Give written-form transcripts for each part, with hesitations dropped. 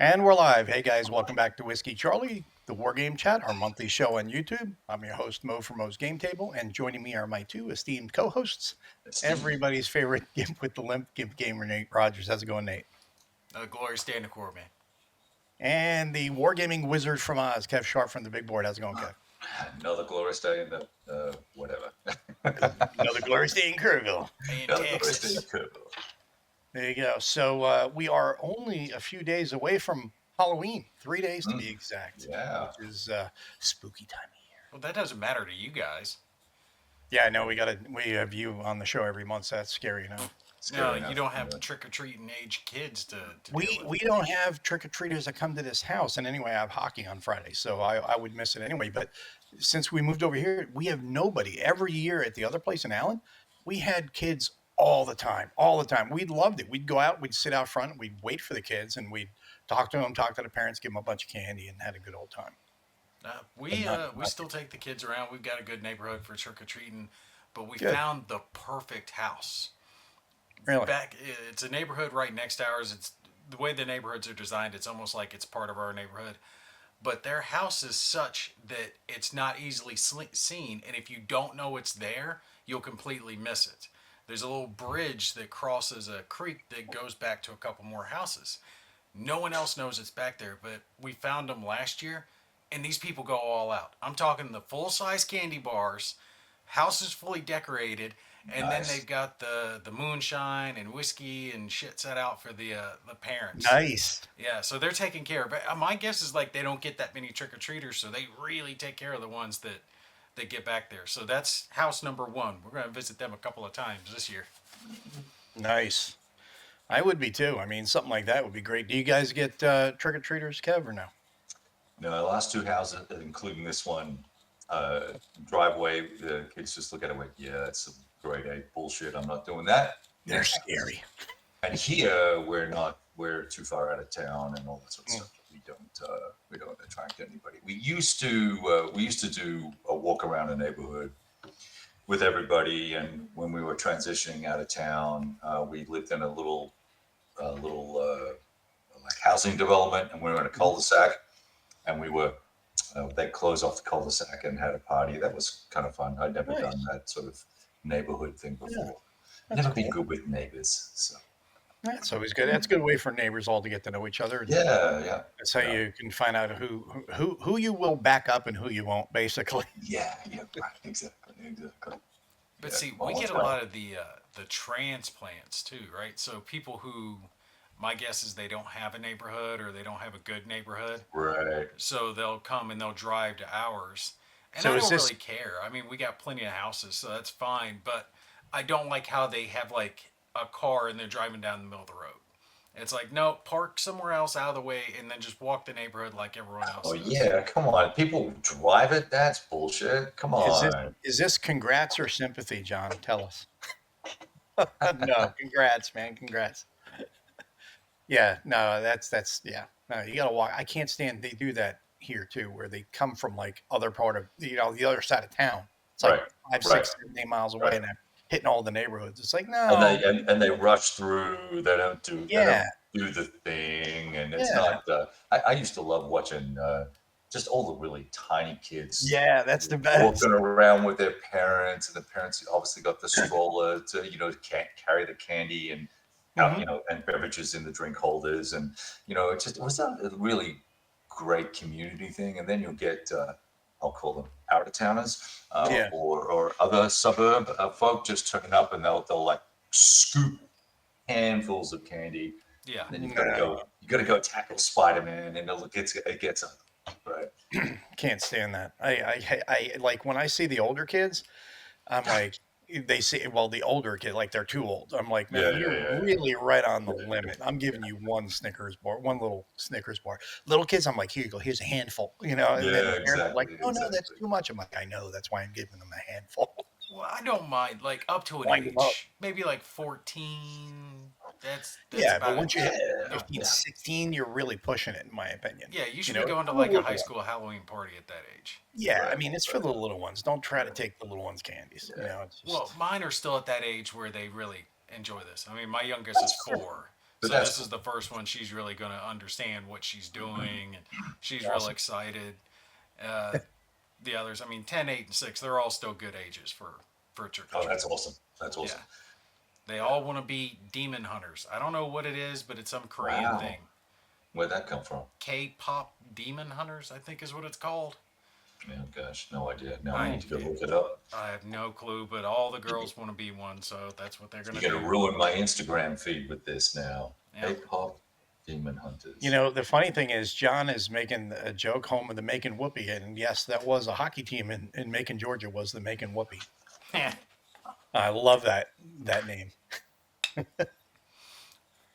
And we're live. Hey guys, welcome back to Whiskey Charlie, the War Game Chat, our monthly show on YouTube. I'm your host, Mo from Mo's Game Table, and joining me are my two esteemed co hosts, Steve. everybody's favorite Gimp with the Limp, Gimp Gamer, Nate Rogers. How's it going, Nate? Glorious day in the Corps, man. And the Wargaming Wizard from Oz, Kev Sharp from the Big Board. How's it going, Kev? Another glorious day in the whatever. Another glorious day in Kerrville. In Another glorious day in Texas. Kerrville. There you go. So we are only a few days away from Halloween, 3 days to be exact, Yeah. which is spooky time of year. Well, that doesn't matter to you guys. Yeah, I know we have you on the show every month, so that's scary, No, Scary you enough. don't have Yeah. trick or treating age kids to deal We with. we don't have trick or treaters that come to this house, and anyway, I have hockey on Friday, so I would miss it anyway. But since we moved over here, we have nobody. Every year at the other place in Allen, we had kids all the time, all the time. We loved it. We'd go out, we'd sit out front, we'd wait for the kids, and we'd talk to them, talk to the parents, give them a bunch of candy, and had a good old time. But We still take the kids around. We've got a good neighborhood for trick or treating, but we good, found the perfect house. really. It's a neighborhood right next to ours. It's the way the neighborhoods are designed. It's almost like it's part of our neighborhood. But their house is such that it's not easily seen, and if you don't know it's there, you'll completely miss it. There's a little bridge that crosses a creek that goes back to a couple more houses. No one else knows it's back there, but we found them last year, and these people go all out. I'm talking the full size candy bars, house is fully decorated, and then Nice. they've got the moonshine and whiskey and shit set out for the parents. Nice. Yeah, so they're taking care of it. My guess is like they don't get that many trick or treaters, so they really take care of the ones that get back there. So that's house number one. We're going to visit them a couple of times this year. Nice. I would be too. I mean, something like that would be great. Do you guys get trick or treaters, Kev, or no? No, the last two houses, including this one, driveway, the kids just look at it like, yeah, that's some grade A bullshit. I'm not doing that. They're Next house. scary. And here we're too far out of town and all that sort of stuff. We don't attract anybody. We used to do a walk around the neighborhood with everybody, and when we were transitioning out of town, we lived in a little like housing development, and we were in a cul-de-sac, and they closed off the cul-de-sac and had a party. That was kind of fun. I'd never Nice. done that sort of neighborhood thing Yeah, before. that's Never been cool. good with neighbors, so That's always good. That's a good way for neighbors all to get to know each other. And yeah, that's how yeah, you can find out who you will back up and who you won't, basically. yeah, right, exactly. But Yeah, see, we almost get a right. lot of the transplants too, right? So people who, my guess is they don't have a neighborhood or they don't have a good neighborhood, Right. so they'll come and they'll drive to ours, and So I is don't this really care. I mean, we got plenty of houses, so that's fine. But I don't like how they have like a car and they're driving down the middle of the road. It's like no, park somewhere else out of the way, and then just walk the neighborhood like everyone else Oh does. yeah, come on. People drive it. That's bullshit. Come is this on. is this congrats or sympathy, John? Tell us. No, congrats, man. Congrats. Yeah, no, that's yeah. No, you gotta walk. I can't stand they do that here too, where they come from like other part of the other side of town. It's like Right, five, right, six, 7, 8 miles away, right. and they're hitting all the neighborhoods. It's like And no, they rush through. They yeah, don't do the thing, and it's yeah, not. I used to love watching just all the really tiny kids yeah. That's the best. walking around with their parents, and the parents obviously got the stroller to carry the candy and out, Hmm. and beverages in the drink holders, and it was a really great community thing. And then you'll get I'll call them out of towners Yeah. or other suburb folk just turn up, and they'll like scoop handfuls of candy. Yeah, And then No, you gotta go tackle Spider-Man, and it gets right. can't stand that. I like when I see the older kids. I'm like, they say, well, the older kid, like they're too old. I'm like, Yeah, man, yeah, you're yeah, really right on the yeah, limit. I'm giving you one Snickers bar, one little Snickers bar. Little kids, I'm like, here you go, here's a handful. And then yeah, the parents are like, exactly, no, that's exactly. too much. I'm like, I know, that's why I'm giving them a handful. well, I don't mind like up to an Wind them up. age, maybe like 14. That's Yeah, but about once you it. hit Yeah, 15, yeah. 16, you're really pushing it, in my opinion. Yeah, you should be It's going to for the like a little high ones. school Halloween party at that age. Yeah, I Right, mean, it's for right, the little ones. Don't try to right. take the little ones' candies. Yeah. It's Well, just, mine are still at that age where they really enjoy this. I mean, my youngest is 4, But So that's this is the first one she's really going to understand what she's doing, and she's real Awesome. excited. Uh, the others, I mean, 10, 8, and 6, they're all still good ages for trick or oh, treat. that's awesome. That's Yeah, awesome. they all want to be demon hunters. I don't know what it is, but it's some Korean Wow. thing. Where'd that come from? K-pop demon hunters, I think, is what it's called. Oh gosh, no idea. Now I I need to go look it up. I have no clue, but all the girls want to be one, so that's what they're gonna You're gonna do. ruin my Instagram feed with this now. Yeah. K-pop demon hunters. You know, the funny thing is, John is making a joke home of the Macon Whoopie, and yes, that was a hockey team in Macon, Georgia, was the Macon Whoopie. I love that name.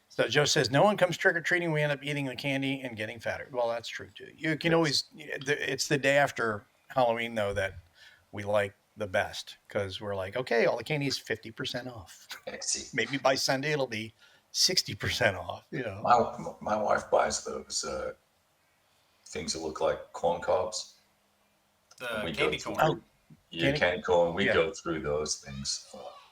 So Joe says, no one comes trick or treating. We end up eating the candy and getting fatter. Well, that's true too. You can always. It's the day after Halloween though that we like the best because we're like, okay, all the candy is 50% off. Sexy. Maybe by Sunday it'll be 60% off. You know. My wife buys those things that look like corn cobs. And The we candy go through, corn. Oh, yeah, candy corn. We yeah. go through those things.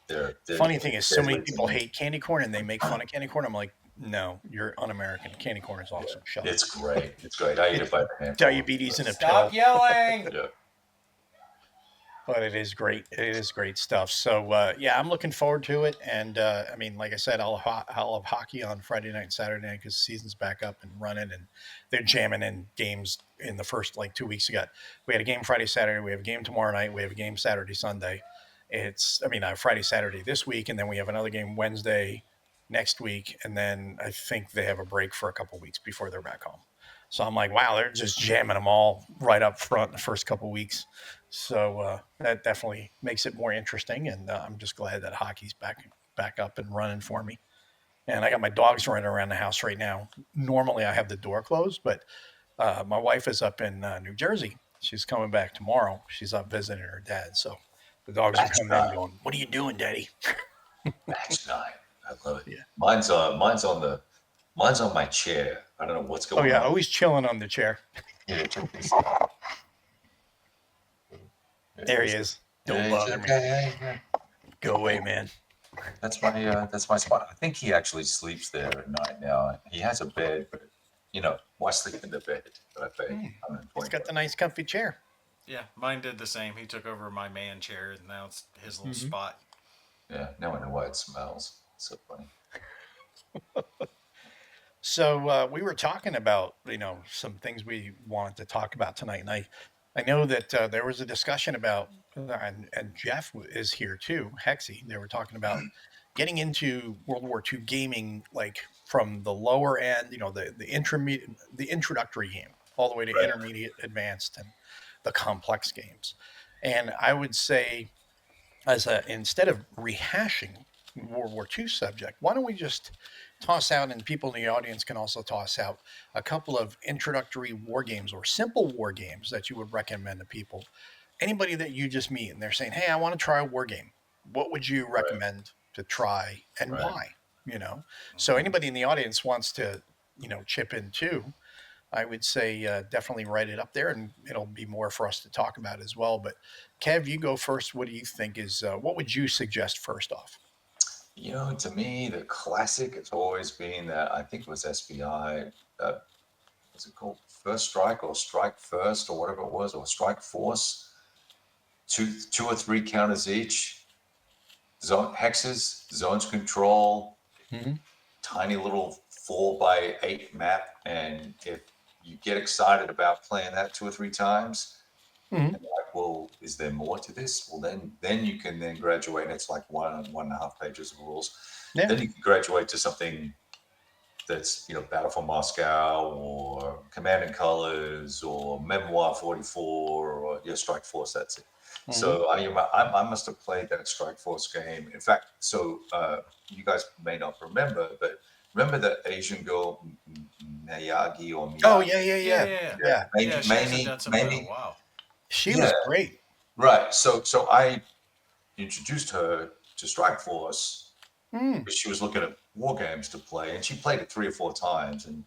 They're Funny thing is, so many deadly to people me. hate candy corn and they make fun of candy corn. I'm like, no, you're un-American. Candy corn is awesome. Shut up. It's great. It's great. I eat it by the handful. Diabetes in a Stop pill. yelling! Yeah. But it is great. It is great stuff. So yeah, I'm looking forward to it. And I mean, like I said, I'll have hockey on Friday night and Saturday night because the season's back up and running, and they're jamming in games in the first like 2 weeks. We had a game Friday, Saturday. We have a game tomorrow night. We have a game Saturday, Sunday. Friday, Saturday this week, and then we have another game Wednesday next week, and then I think they have a break for a couple weeks before they're back home. So I'm like, wow, they're just jamming them all right up front the first couple weeks. So that definitely makes it more interesting, and I'm just glad that hockey's back up and running for me. And I got my dogs running around the house right now. Normally I have the door closed, but my wife is up in New Jersey. She's coming back tomorrow. She's up visiting her dad, so the dogs are That's coming in, nice. going, "What are you doing, Daddy?" Match 9. I love it. Yeah. Mine's on my chair. I don't know what's Oh going yeah, on. always chilling on the chair. Yeah, check this. There he is. Don't Yeah, bother me. okay, yeah. Go away, man. That's my spot. I think he actually sleeps there at night now. He has a bed, but why sleep in the bed that I pay He's got the $120? nice, comfy chair. Yeah, mine did the same. He took over my man chair, and now it's his little Mhm. spot. Yeah, now I know why it smells. It's so funny. So we were talking about some things we wanted to talk about tonight, and I know that there was a discussion about and Jeff is here too, Hexy. They were talking about getting into World War II gaming, like from the lower end, the intermediate, the introductory game, all the way to Right. intermediate, advanced, and the complex games. And I would say, instead of rehashing World War II subject, why don't we just toss out, and people in the audience can also toss out a couple of introductory war games or simple war games that you would recommend to people. Anybody that you just meet and they're saying, "Hey, I want to try a war game." What would you recommend to try and Right. why? So anybody in the audience wants to, chip in too. I would say definitely write it up there, and it'll be more for us to talk about as well. But Kev, you go first. What do you think is? What would you suggest first off? To me, the classic has always been that I think it was SBI. What's it called? First Strike or Strike First or whatever it was, or Strike Force. Two or three counters each. Zone hexes, zones control, Mm-hmm. tiny little 4x8 map, and if you get excited about playing that 2 or 3 times, Mm-hmm. and like, well, is there more to this? Well, then you can then graduate. And it's like 1.5 pages of rules. Yeah. Then you can graduate to something that's Battle for Moscow or Command and Colors or Memoir 44 or Strike Force. That's it. Mhm. So I must have played that Strike Force game. In fact, you guys may not remember, but remember the Asian girl Miyagi or Miyagi? Oh yeah, yeah, Yeah, yeah, yeah, yeah. yeah. She hasn't done some in a Maybe, while. She yeah, was great. right. So I introduced her to Strike Force Mm. because she was looking at war games to play, and she played it 3 or 4 times and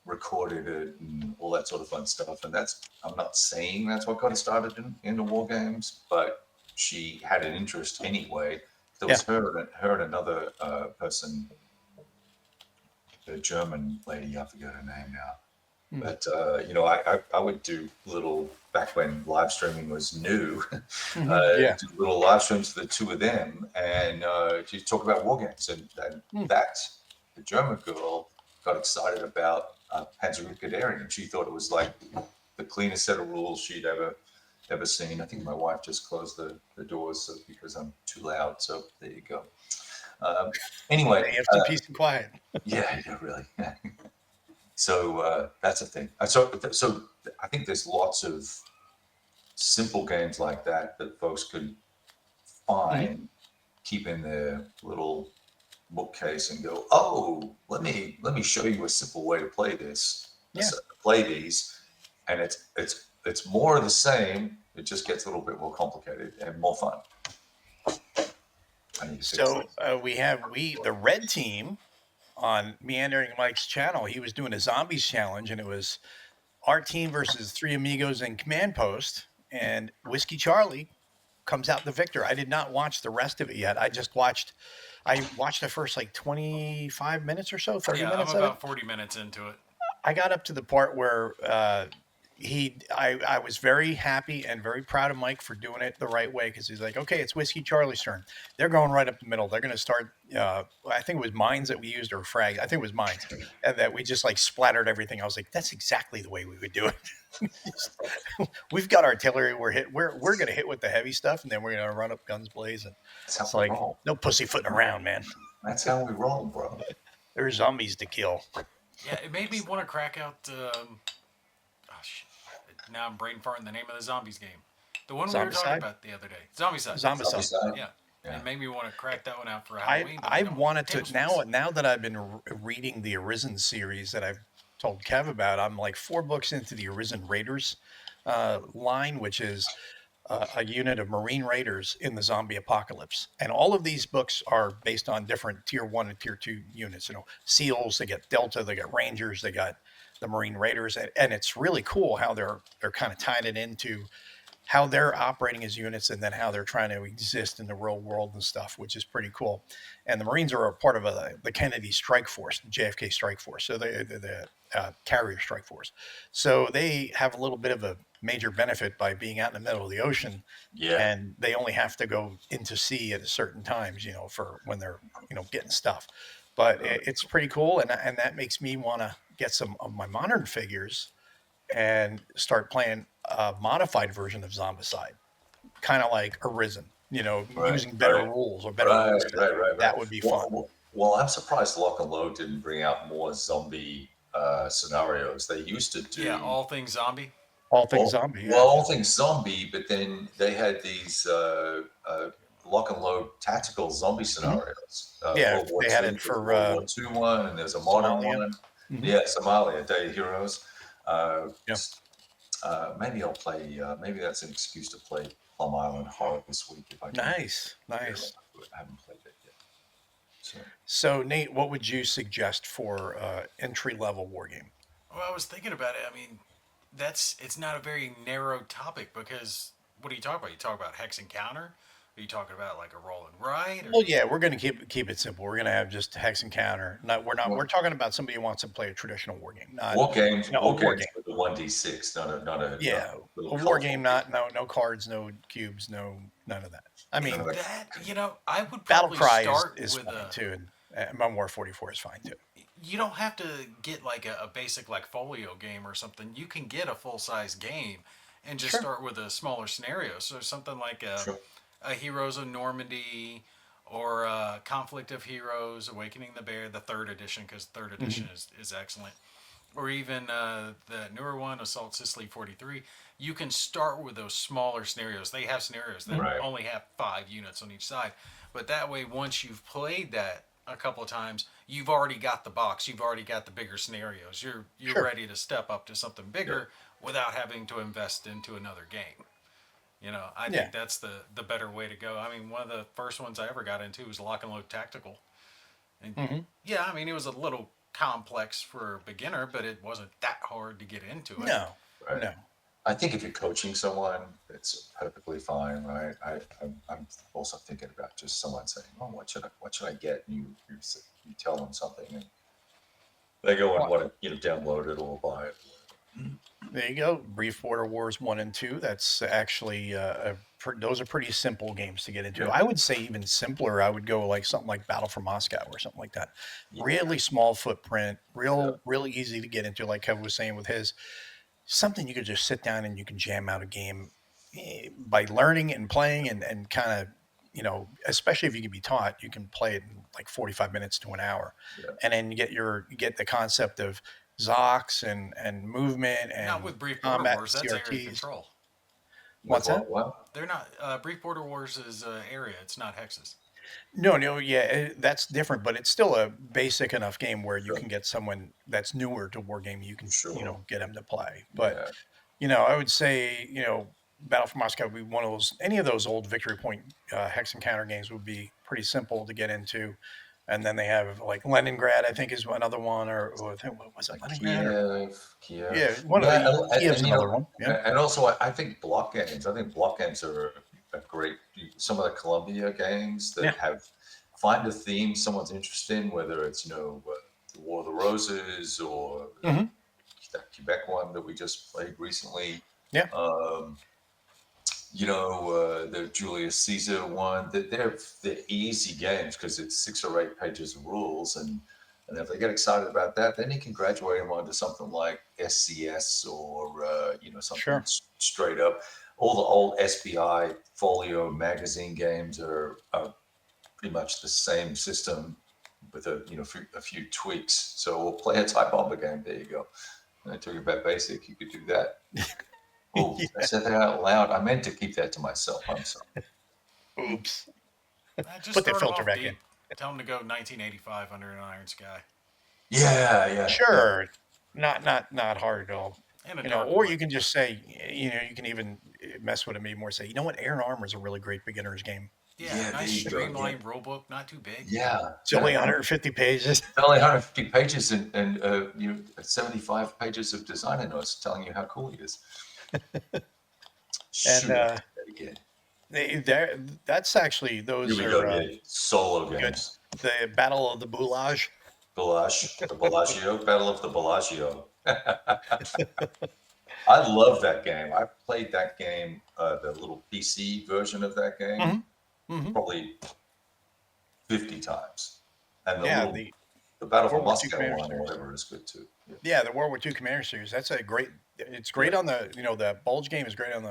recorded it and all that sort of fun stuff. And I'm not saying that's what got her started into war games, but she had an interest anyway. There was her and another person the German lady. I forget her name now. Hmm. But I would do little back when live streaming was new. Yeah. Do little live streams of the two of them, and just talk about war games. And Hmm. that the German girl got excited about Panzer Guderian, and she thought it was like the cleanest set of rules she'd ever seen. I think my wife just closed the doors because I'm too loud. So there you go. Um, anyway, They have some peace and quiet. yeah, really. So that's a thing. So I think there's lots of simple games like that that folks could Hmm. find, keep in their little bookcase, and go, oh, let me show you a simple way to play this, Yeah. play these, and it's more of the same. It just gets a little bit more complicated and more fun. I need to fix So this. the red team on Meandering Mike's channel. He was doing a zombies challenge, and it was our team versus three amigos in command post, and Whiskey Charlie comes out the victor. I did not watch the rest of it yet. I watched the first like 25 minutes or so, 30 Yeah, I'm minutes of it. about 40 minutes into it. I got up to the part where I was very happy and very proud of Mike for doing it the right way, because he's like, okay, it's Whiskey Charlie's turn. They're going right up the middle. They're going to start. I think it was mines that we used, or frags. I think it was mines, and that we just like splattered everything. I was like, that's exactly the way we would do it. Just- we've got artillery. We're going to hit with the heavy stuff, and then we're going to run up guns blazing. That's how It's we like roll. no pussyfooting around, man. That's how we roll, bro. There's zombies to kill. Yeah, it made me want to crack out. Oh shit! Now I'm brain farting the name of the zombies game. The one we were talking Zombicide, about the other day. Zombicide. zombicide. Zombicide. Yeah. Yeah. It made me want to crack that one out for I Halloween, but we I don't. wanted to Table space. now that I've been reading the Arisen series that I've told Kev about. I'm like 4 books into the Arisen Raiders line, which is a unit of Marine Raiders in the zombie apocalypse. And all of these books are based on different tier 1 and tier 2 units. SEALs, they got Delta, they got Rangers, they got the Marine Raiders, and it's really cool how they're kind of tying it into how they're operating as units, and then how they're trying to exist in the real world and stuff, which is pretty cool. And the Marines are a part of the Kennedy Strike Force, the JFK Strike Force, so the carrier strike force. So they have a little bit of a major benefit by being out in the middle of the ocean, Yeah. and they only have to go into sea at certain times, for when they're getting stuff. But it's pretty cool, and that makes me want to get some of my modern figures and start playing a modified version of Zombicide, kind of like Arisen, Right. using better Right. rules or better Right. rule set. Right. That would be fun. Well, I'm surprised Lock and Load didn't bring out more zombie scenarios. They used to Yeah, do all things zombie. All things zombie, well, yeah. all things zombie, but then they had these Lock and Load tactical zombie Mhm. scenarios. Yeah, World War they had II, it there's a for World War II one, and there's a modern Somalia. one. Hmm. Yeah, Somalia, Day of Heroes. Uh, Yeah. maybe I'll play. Maybe that's an excuse to play Plum Island Horror this week if I can. Nice, Get nice. around to it. I haven't played it yet. So So, Nate, what would you suggest for entry level war game? Well, I was thinking about it. I mean, it's not a very narrow topic because what do you talk about? You talk about hex and counter. Are you talking about like a roll and ride? Or Well, yeah, we're going to keep it simple. We're going to have just hex and counter. We're War talking about somebody who wants to play a traditional war game, not war games, a war war games game. with the 1d6, not a Yeah, little a war colorful game, game. no cards, no cubes, none of that. I None mean, of that. that I would Battle probably Cry start is with fine a. too, and Modern War 44 is fine too. You don't have to get like a basic like folio game or something. You can get a full size game and just Sure, start with a smaller scenario. So something like Sure. a Heroes of Normandy or Conflict of Heroes, Awakening the Bear, the third edition, because third hmm edition is excellent. Or even the newer one, Assault Sicily 43. You can start with those smaller scenarios. They have scenarios that Right. only have 5 units on each side. But that way, once you've played that a couple of times, you've already got the box. You've already got the bigger scenarios. You're sure, ready to step up to something Yeah. bigger without having to invest into another game. I yeah, think that's the better way to go. I mean, one of the first ones I ever got into was Lock and Load Tactical, and hmm yeah, I mean it was a little complex for a beginner, but it wasn't that hard to get into it. no, Right. no, I think if you're coaching someone, it's perfectly fine, right? I'm also thinking about just someone saying, "Oh, what should I get?" And you tell them something, and They go and Well, want to download it or buy it. there you go. Brief Border Wars 1 and 2. That's actually those are pretty simple games to get into. Yeah, I would say even simpler. I would go like something like Battle for Moscow or something like that. yeah, Really small footprint, yeah, really easy to get into. Like Kevin was saying with his, something you could just sit down and you can jam out a game by learning and playing and kind of, especially if you can be taught, you can play it in like 45 minutes to an hour, yeah. and then you get the concept of Zocs and movement Not and with Brief Border combat Wars. That's area CRTs. control. With What's that? what? They're not. Brief Border Wars is area. It's not hexes. No, no, yeah, that's different, but it's still a basic enough game where you Sure, can get someone that's newer to wargaming, you can, sure. get them to play. But Yeah, I would say, Battle for Moscow would be one of those, any of those old Victory Point hex and counter games would be pretty simple to get into. And then they have like Leningrad, I think is another one, or I think, what was it, like Leningrad? Or Kiev. yeah, one of Yeah, the Kiev's another one. Yeah, and also I think block games. I think block games are a great. Some of the Columbia games that yeah, have find a theme someone's interested in, whether it's the War of the Roses or hmm, that Quebec one that we just played recently. yeah, Um, the Julius Caesar one. They're easy games because it's 6 or 8 pages of rules, and if they get excited about that, then you can graduate them onto something like SCS or something sure, straight up. All the old SBI Folio magazine games are pretty much the same system with a few tweaks. So we'll play a type bomber game. There you go. And I told you about basic. You could do that. Oh, I yeah. said that out loud. I meant to keep that to myself. I'm sorry. Oops, Just put the start them filter off back in. deep. Tell them to go 1985 under an iron sky Yeah, yeah, yeah. Sure, not hard at all. in a dark Or wood. you can just say, you can even mess with it maybe more. Say, you know what, Air and Armor is a really great beginner's game. Yeah, Yeah, there nice you go. Yeah, streamlined rulebook, not too big. yeah, It's only yeah. 150 pages. Only 150 pages and 75 pages of designer notes telling you how cool he is. And Shoot, I'll do that again. that's actually, Here those we go. are Yeah, solo good. games. The Battle of the Boulage. The Bellagio, Battle of the Bellagio. I love that game. I played that game, the little PC version of that game, Hmm, hmm. probably 50 times. And Yeah, the the Battle for World War II Moscow Commander one or Series. whatever is good too. Yeah, Yeah, the World War II Commander Series. That's a great. It's yeah. great on the, the Bulge game is great on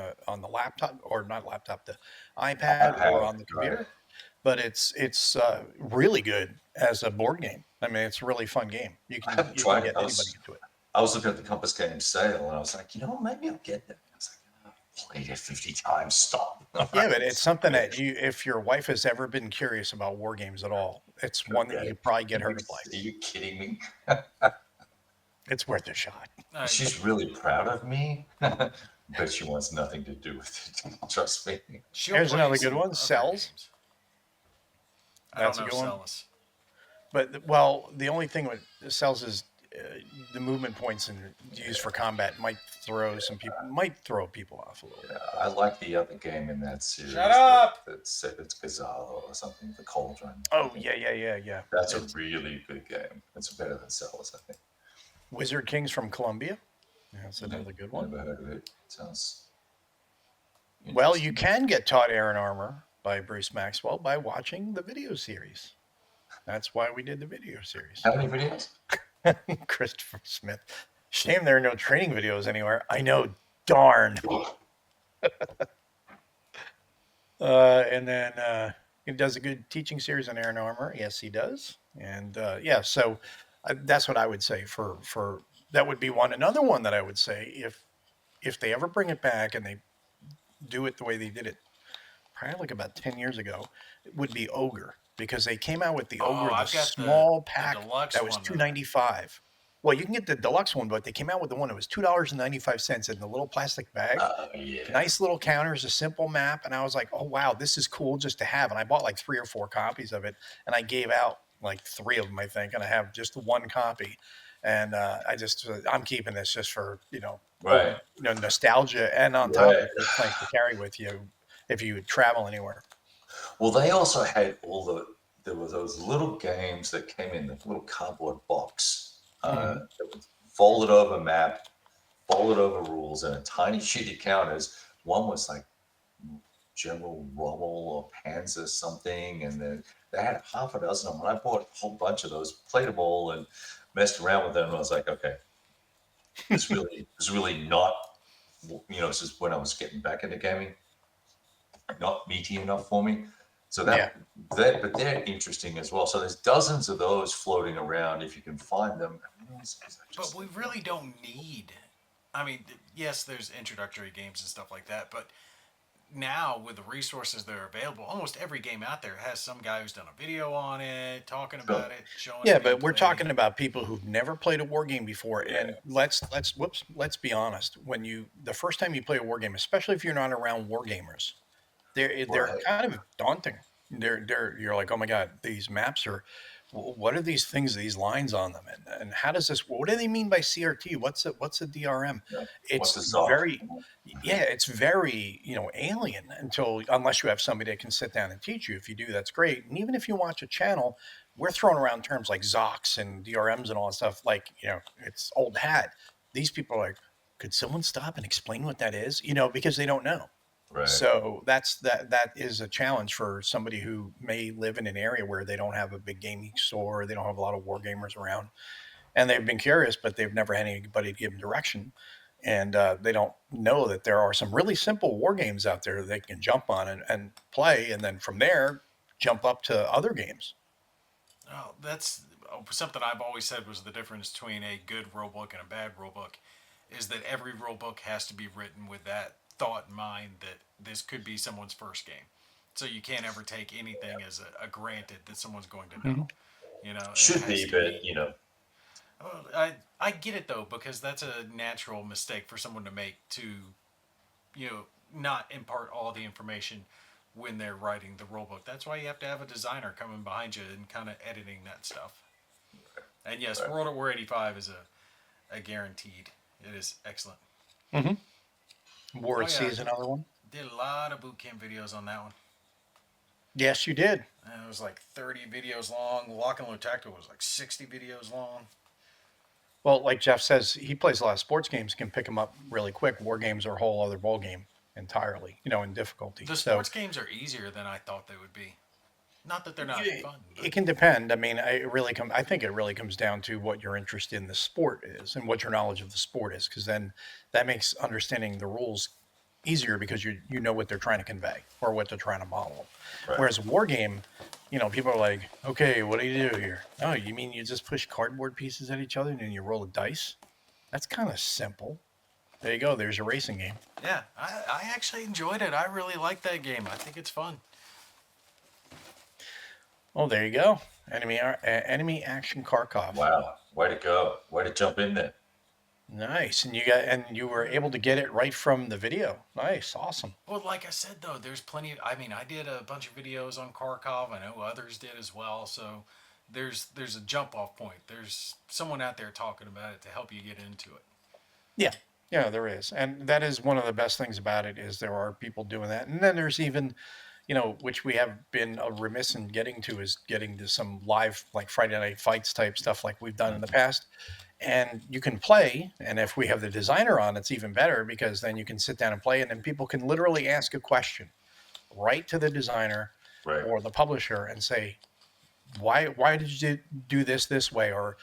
the laptop, or not laptop, the I iPad or have, on the right. computer. But it's really good as a board game. I mean, it's a really fun game. You I can haven't you can tried it. get anybody into it. I was looking at the Compass Game sale and I was like, maybe I'll get that. I was like, I've played it 50 times. Stop. Yeah, but it's something that if your wife has ever been curious about war games at all, it's one that you Okay. could probably get her to play. Are you kidding me? It's worth a shot. She's really proud of me, but she wants nothing to do with it. Trust me. She'll Here's play another good some one, other Cells. games. I don't That's a know good one. Celis. But well, the only thing with cells is the movement points and used for combat might throw people off a little bit. I like the other game in that series. Shut up! That's it's Gazalo or something. The Cauldron. Oh yeah. That's a It's really good game. It's better than Cells, I think. Wizard Kings from Columbia. Yeah, that's another good one. Never heard of it. Sounds Well, you interesting. can get taught Air and Armor by Bruce Maxwell by watching the video series. That's why we did the video series. How many videos? Christopher Smith. Shame there are no training videos anywhere. I know, darn. And then he does a good teaching series on Air and Armor. Yes, he does. And yeah, so that's what I would say for that would be one. Another one that I would say, if they ever bring it back and they do it the way they did it probably like about 10 years ago, it would be Ogre, because they came out with the Oh, Ogre, the I've got small the pack deluxe that was one, though. $2.95. Well, you can get the deluxe one, but they came out with the one that was $2.95 in the little plastic bag. Yeah. Nice little counters, a simple map, and I was like, "Oh wow, this is cool just to have." And I bought like 3 or 4 copies of it, and I gave out like 3 of them, I think, and I have just the one copy. And I'm keeping this just for Right. nostalgia, and on top of Right. it, it's nice to carry with you if you travel anywhere. Well, they also had there were those little games that came in the little cardboard box. Mhm. It was folded over map, folded over rules, and a tiny sheet of counters. One was like General Rommel or Panzer something, and then they had half a dozen of them. And I bought a whole bunch of those, played them all, and messed around with them. And I was like, okay, this really not, this is when I was getting back into gaming, not meaty enough for me. So Yeah. but they're interesting as well. So there's dozens of those floating around if you can find them. I But just we think, really don't need. I mean, yes, there's introductory games and stuff like that, but now with the resources that are available, almost every game out there has some guy who's done a video on it, talking sure, about it, showing Yeah, but we're gameplay. talking about people who've never played a war game before, and yeah, let's be honest. When you the first time you play a war game, especially if you're not around war gamers, they're right, kind of daunting. They're you're like, oh my god, these maps are. What are these things? These lines on them, and how does this? What do they mean by CRT? What's a DRM? yeah. What's It's the soft? very, yeah, it's very alien until unless you have somebody that can sit down and teach you. If you do, that's great. And even if you watch a channel, we're throwing around terms like ZOCs and DRMs and all that stuff. Like it's old hat. These people are like, could someone stop and explain what that is? Because they don't know. Right, So that is a challenge for somebody who may live in an area where they don't have a big gaming store, they don't have a lot of war gamers around, and they've been curious, but they've never had anybody to give them direction, and they don't know that there are some really simple war games out there they can jump on and play, and then from there jump up to other games. Oh, that's something I've always said was the difference between a good rule book and a bad rule book is that every rule book has to be written with that thought in mind that this could be someone's first game. So you can't ever take anything as a granted that someone's going to know. Mhm. It should has be, to but be. Well, I get it though because that's a natural mistake for someone to make to not impart all the information when they're writing the rule book. That's why you have to have a designer coming behind you and kind of editing that stuff. And yes, right. World at War 85 is a guaranteed. It is excellent. Hmm. War Oh at Sea yeah, is another one. did a lot of boot camp videos on that one. Yes, you did. And it was like 30 videos long. Lock and Load Tactical was like 60 videos long. Well, like Jeff says, he plays a lot of sports games, can pick them up really quick. War games are a whole other ball game entirely, in difficulty. The So sports games are easier than I thought they would be. Not that they're not yeah, fun, but it can depend. I mean, I think it really comes down to what your interest in the sport is and what your knowledge of the sport is, because then that makes understanding the rules easier because you know what they're trying to convey or what they're trying to model. Right. Whereas a war game, people are like, okay, what do you do here? Oh, you mean you just push cardboard pieces at each other and then you roll a dice? That's kind of simple. There you go. There's your racing game. yeah, I actually enjoyed it. I really like that game. I think it's fun. Oh, there you go. Enemy action Kharkov. Wow, way to go, way to jump in there. Nice. And you were able to get it right from the video. Nice. Awesome. Well, like I said though, there's plenty. I mean, I did a bunch of videos on Kharkov. I know others did as well. So there's a jump off point. There's someone out there talking about it to help you get into it. Yeah. Yeah, there is. And that is one of the best things about it is there are people doing that. And then there's even, which we have been remiss in getting to is getting to some live like Friday night fights type stuff like we've done in the past. And you can play, and if we have the designer on, it's even better because then you can sit down and play, and then people can literally ask a question right to the designer Right, or the publisher and say, why did you do this way, or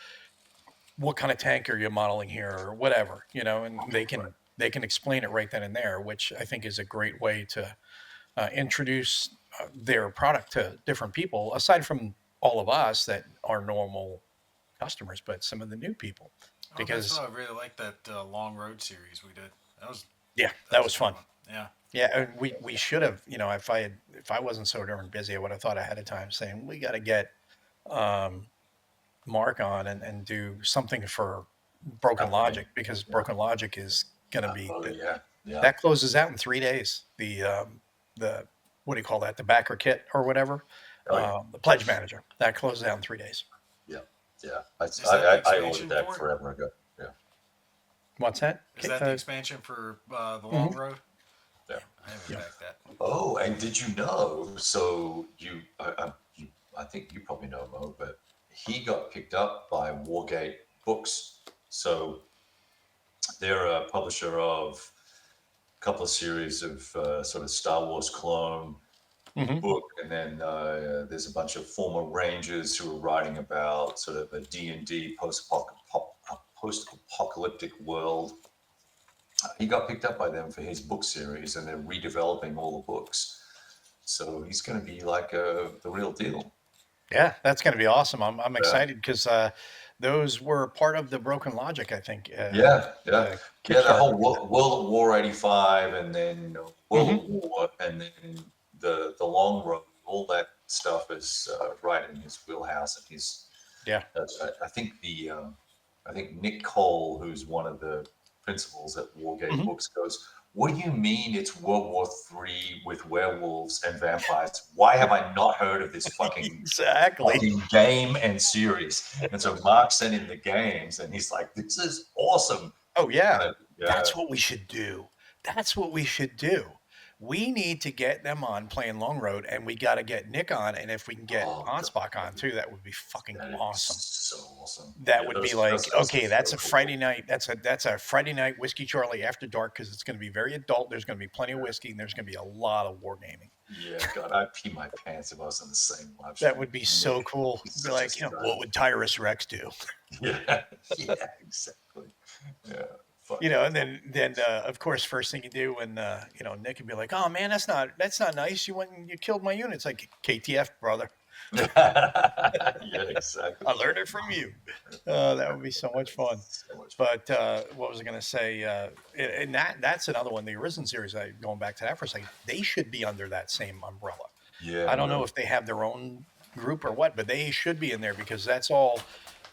what kind of tank are you modeling here, or whatever, and right, they can explain it right then and there, which I think is a great way to introduce their product to different people, aside from all of us that are normal customers, but some of the new people, Oh, that's because why I really like that long road series we did. That was yeah, that that was a was good fun. one. Yeah. Yeah, and we should have, if I wasn't so darn busy, I would have thought ahead of time saying we got to get um, Mark on and do something for Broken happening. Logic because Yeah. Broken Logic is going to be Oh yeah, yeah. that closes out in 3 days. The what do you call that? The backer kit or whatever. Oh yeah, The pledge manager that closes out in 3 days. yeah, yeah. I, Is that the I ordered expansion that for it? forever ago. Yeah, What's that? Is that the expansion for the long Mhm. road? yeah. I haven't Yeah. backed that. Oh, and did you know? So I think you probably know Mo, but he got picked up by Wargate books. So they're a publisher of a couple of series of sort of Star Wars clone Hmm. book, and then there's a bunch of former Rangers who are writing about sort of a D&D post-apocalyptic world. He got picked up by them for his book series, and they're redeveloping all the books. So he's going to be like the real deal. Yeah, that's going to be awesome. I'm Yeah, excited because those were part of the Broken Logic, I think, yeah, yeah, yeah. The Kickstarter whole for that. World at War '85, and then World Hmm. at War, and then the Long Road. All that stuff is right in his wheelhouse, and he's Yeah. I think I think Nick Cole, who's one of the principals at Wargate Hmm. Books, goes, "What do you mean it's World War III with werewolves and vampires? Why have I not heard of this Exactly. fucking game and series?" And so Mark sent him the games, and he's like, "This is awesome." Oh, yeah. Yeah. That's what we should do. That's what we should do. We need to get them on playing Long Road, and we got to get Nick on. And if we can get Oh god, Onspach on too, that would be fucking that'd be awesome. so awesome. That Yeah, would be those like, guys are okay, that's so a cool. Friday night. That's a Friday night whiskey Charlie after dark because it's going to be very adult. There's going to be plenty of whiskey, and there's going to be a lot of wargaming. Yeah, God, I'd pee my pants if I was on the same live That stream. would be Nick, so cool. he's Be such a like, what stud. would Tyrus Rex do? Yeah, yeah, exactly. Yeah, fucking And then of course, first thing you do when Nick would be like, "Oh man, that's not nice. You went and you killed my unit." It's like KTF, brother. yeah, exactly. I learned it from you. That would be so much fun. So much fun. But what was I going to say? And that's another one. The Arisen series. Going back to that for a second, they should be under that same umbrella. Yeah, I don't know really. if they have their own group or what, but they should be in there because that's all,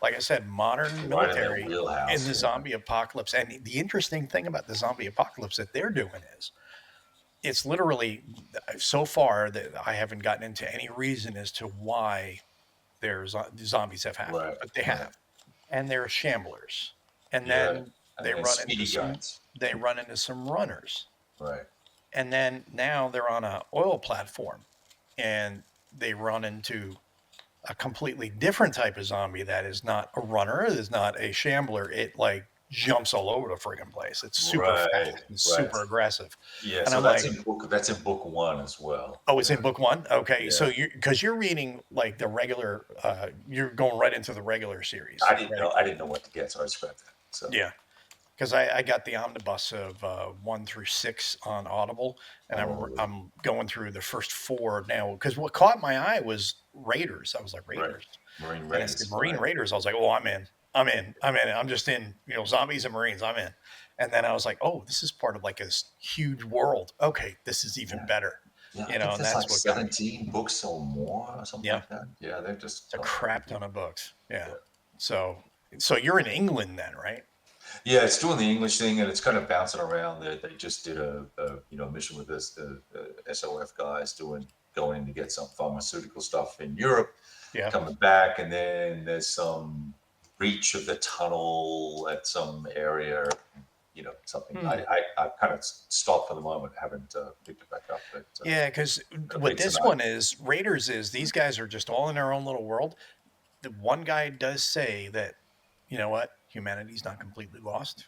like I said, modern Right in their military in wheelhouse. the Yeah. zombie apocalypse. And the interesting thing about the zombie apocalypse that they're doing is it's literally so far that I haven't gotten into any reason as to why zombies have happened, Right, but they right. have, and they're shamblers, and Yeah, then and they then run into speedy some guns. they run into some runners, Right. and then now they're on a oil platform, and they run into a completely different type of zombie that is not a runner, it is not a shambler. It like jumps all over the friggin' place. It's super Right. fast and Right. super aggressive. Yeah. And So I'm like, that's in book one as well. oh, it's Yeah. in book one? Okay. So Yeah. because you're reading like the regular, you're going right into the regular series, right? I didn't know what to get, so I scrapped that. So Yeah. Because I got the omnibus of 1 through 6 on Audible, and oh, I'm going through the first 4 now. Because what caught my eye was Raiders. I was like right. Raiders, Marine and it's the Raiders. Marine Right. Raiders. I was like, oh, I'm in. I'm just in. Zombies and Marines. I'm in. And then I was like, oh, this is part of like this huge world. Okay, this is even Yeah. better. Yeah. I think And there's that's like what got me. 17 books or more or something Yeah, like that. Yeah. They're just it's a crap ton of books. Yeah. yeah. So so you're in England then, right? Yeah, it's doing the English thing, and it's kind of bouncing around. They just did a mission with this SOF guys going to get some pharmaceutical stuff in Europe, Yeah. coming back, and then there's some breach of the tunnel at some area. Something. Hmm. I kind of stopped for the moment, haven't picked it back up, but Yeah, because gonna what pick this tonight. one is, Raiders is these guys are just all in their own little world. The one guy does say that, you know what, humanity's not completely lost.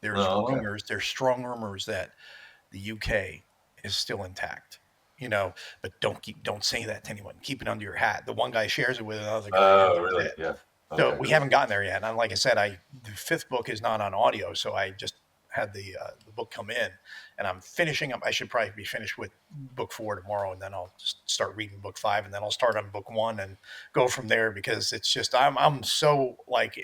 Oh, okay. There's strong rumors that the UK is still intact. But don't say that to anyone. Keep it under your hat. The one guy shares it with another guy, and Oh, that's really? it. Yeah. So Okay, we cool. haven't gotten there yet. And like I said, the fifth book is not on audio, so I just had the book come in, and I'm finishing up. I should probably be finished with book 4 tomorrow, and then I'll just start reading book 5, and then I'll start on book 1 and go from there because it's just I'm so like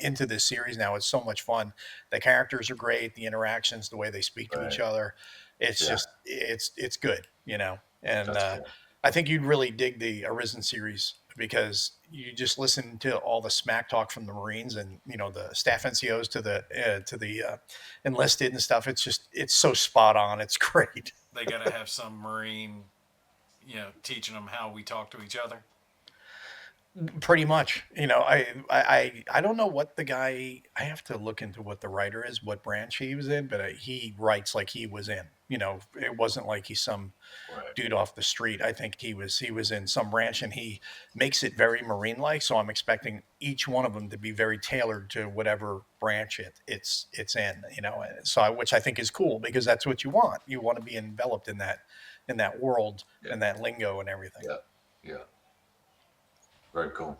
into this series now. It's so much fun. The characters are great. The interactions, the way they speak to each Right. other, it's Yeah, just it's good. And that's cool. I think you'd really dig the Arisen series because you just listen to all the smack talk from the Marines and the staff NCOs to the enlisted and stuff. It's so spot on. It's great. They got to have some Marine, teaching them how we talk to each other. Pretty much. I don't know what the guy. I have to look into what the writer is, what branch he was in, but he writes like he was in. It wasn't like he's some Right. dude off the street. I think he was in some branch, and he makes it very marine like. So I'm expecting each one of them to be very tailored to whatever branch it's in. And so which I think is cool because that's what you want. You want to be enveloped in that world Yeah. and that lingo and everything. Yeah. Yeah. Very cool.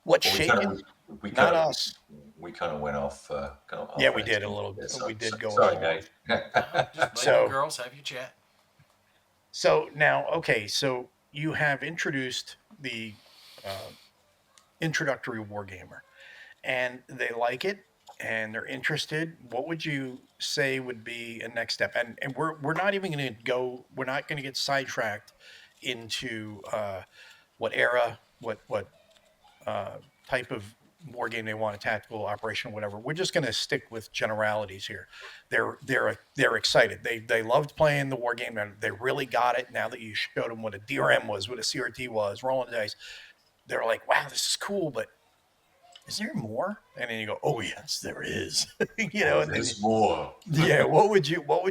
What's Well, shaking? we kind Not of us. we kind of went off kind of Yeah, off we on a did a tangent little. there. We did go a Sorry, little Nate. off. Just let you So girls have your chat. so now, okay. So you have introduced the uh, introductory wargamer, and they like it, and they're interested. What would you say would be a next step? And we're not even going to go. We're not going to get sidetracked into what era, what uh, type of war game they want, a tactical, operational, whatever. We're just going to stick with generalities here. They're excited. They loved playing the war game, and they really got it. Now that you showed them what a DRM was, what a CRT was, rolling the dice, they're like, "Wow, this is cool," but is there more? And then you go, "Oh yes, there is." Oh, And then there's more. yeah, what would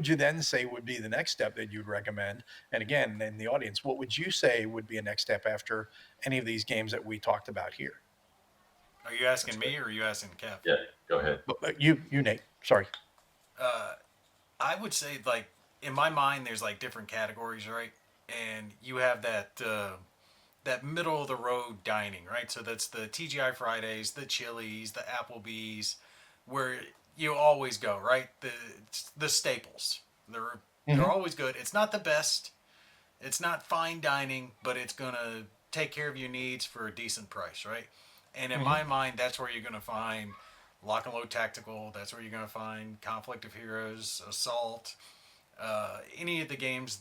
you then say would be the next step that you'd recommend? And again, in the audience, what would you say would be a next step after any of these games that we talked about here? Are you That's asking good. me or are you asking Kev? Yeah, go ahead. But you, Nate. Sorry. Uh, I would say like in my mind, there's like different categories, right? And you have that middle of the road dining, right? So that's the TGI Fridays, the Chili's, the Applebee's, where you always go, right? The staples. They're Hmm. always good. It's not the best. It's not fine dining, but it's gonna take care of your needs for a decent price, right? And in Hmm. my mind, that's where you're gonna find Lock and Load Tactical. That's where you're gonna find Conflict of Heroes, Assault, any of the games,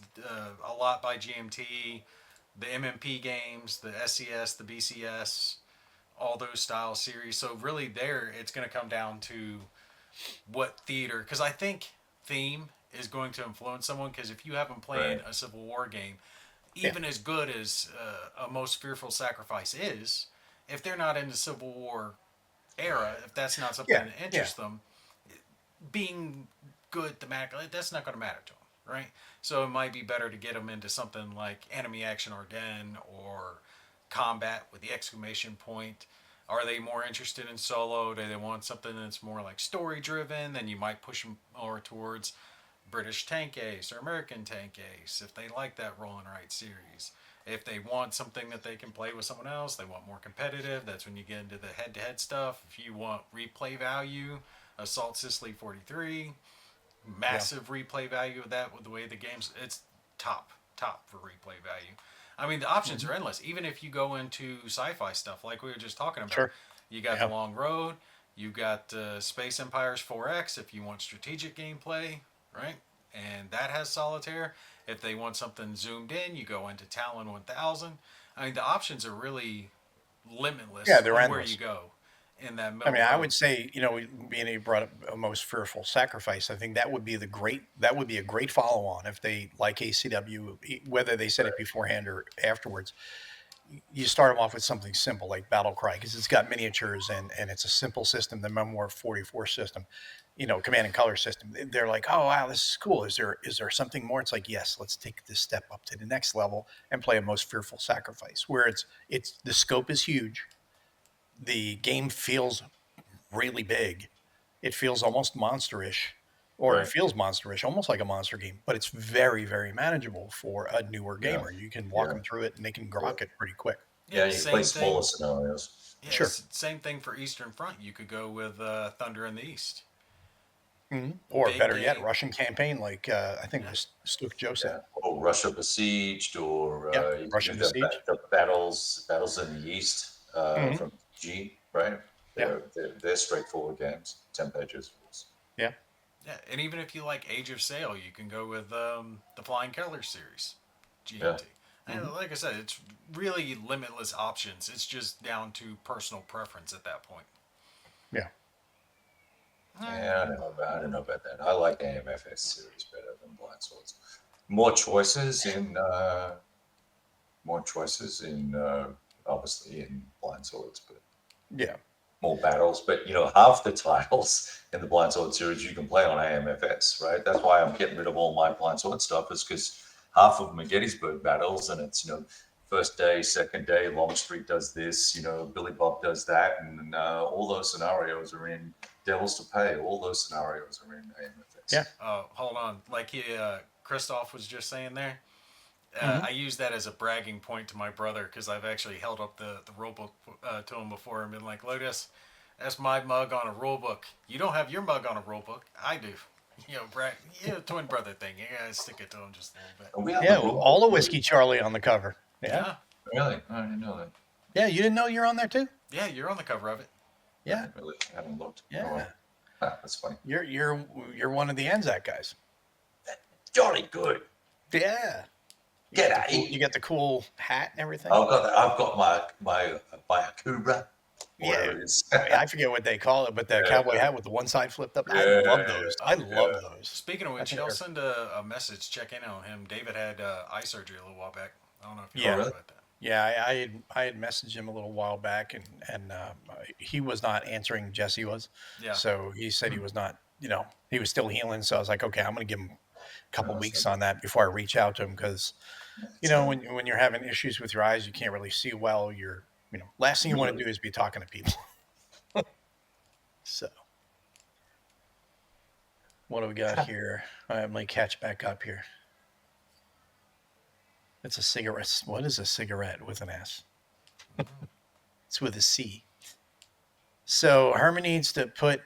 a lot by GMT, the MMP games, the SCS, the BCS, all those style series. So really, there it's going to come down to what theater, because I think theme is going to influence someone. Because if you haven't played Right. a Civil War game, Yeah. even as good as a Most Fearful Sacrifice is, if they're not in the Civil War era, Right. if that's not something Yeah. that Yeah. interests them, being good thematically, that's not going to matter to them, right? So it might be better to get them into something like Enemy Action Ardennes or Combat with the exclamation point. Are they more interested in solo? Do they want something that's more like story driven? Then you might push them more towards British Tank Ace or American Tank Ace if they like that roll and write series. If they want something that they can play with someone else, they want more competitive, that's when you get into the head to head stuff. If you want replay value, Assault Sicily 43, Yeah. massive replay value of that with the way the game's, it's top for replay value. I mean, the options Hmm. are endless. Even if you go into sci-fi stuff like we were just talking about, Sure. you got the Yeah. Long Road, you got Space Empires 4X if you want strategic gameplay, right? And that has solitaire. If they want something zoomed in, you go into Talon 1000. I mean, the options are really Yeah. limitless They're on where you endless. go in that I middle mean, of the I road. would say, being you brought up a most fearful sacrifice, I think that would be a great follow on if they like ACW, whether they said it Right. beforehand or afterwards. You start them off with something simple like Battle Cry because it's got miniatures and it's a simple system, the Memoir 44 system, command and color system. They're like, oh wow, this is cool. Is there something more? It's like, yes, let's take this step up to the next level and play a most fearful sacrifice where it's the scope is huge. The game feels really big. It feels almost monsterish, or it Right. feels monsterish, almost like a monster game, but it's very, very manageable for a newer Yeah. gamer. You can walk Yeah. them through it and they can Yeah. grok it pretty quick. Yeah, Yeah. You can play same smaller thing. scenarios. Yeah, Sure. same thing for Eastern Front. You could go with Thunder in the East. Or Big better yet, game. Russian campaign, like I think it Yeah. was Stuk Joe said. Yeah. Or Russia besieged, or Yeah, you can do Russian besiege. the battles in the east Hmm. from G. Right. Yeah, They're straightforward games. 10 pages. yeah, Yeah, and even if you like Age of Sail, you can go with the Flying Keller series, Yeah. GMT. And hmm, like I said, it's really limitless options. It's just down to personal preference at that point. yeah. Yeah, I don't know about that. I like AMFS series better than Blind Swords. More choices in more choices in obviously in blind swords, but Yeah. more battles. But half the titles in the blind sword series you can play on AMFS, right? That's why I'm getting rid of all my blind sword stuff, is because half of them are Gettysburg battles, and it's first day, second day, Longstreet does this, Billy Bob does that, and all those scenarios are in Devils to Pay. All those scenarios are in Yeah. AMFS. Hold on, like Christoph was just saying there. Hmm. I use that as a bragging point to my brother because I've actually held up the rule book to him before and been like, Lotus, that's my mug on a rule book. You don't have your mug on a rule book. I do. Brag, twin brother thing. You gotta stick it to him just a little bit. And we have the Yeah. rule book. All of Whiskey Charlie on the cover. Yeah. Yeah, Really? I didn't know that. Yeah. You didn't know you're on there too? yeah, you're on the cover of it. I Yeah. really haven't looked. Oh, Yeah. well. That's funny. You're one of the Anzac guys. Jolly good. Yeah. You G'day. got the cool hat and everything. I've got my Akubra, or Yeah. whatever it is. I forget what they call it, but the cowboy hat with the one side flipped up. I love Yeah, those. I love yeah. those. Speaking of I which, think y'all they're send a message, check in on him. David had eye surgery a little while back. I don't know if you yeah. heard really? about that. Yeah, I had messaged him a little while back, and he was not answering. Jesse was, Yeah. so he said he was not. He was still healing. So I was like, okay, I'm going to give him a couple No, weeks so on that before I reach out to him because it's a when you're having issues with your eyes, you can't really see well. Last thing you want to really do is be talking to people. So what do we got here? Let me catch back up here. It's a cigarette. What is a cigarette with an S? It's with a C. So Herman needs to put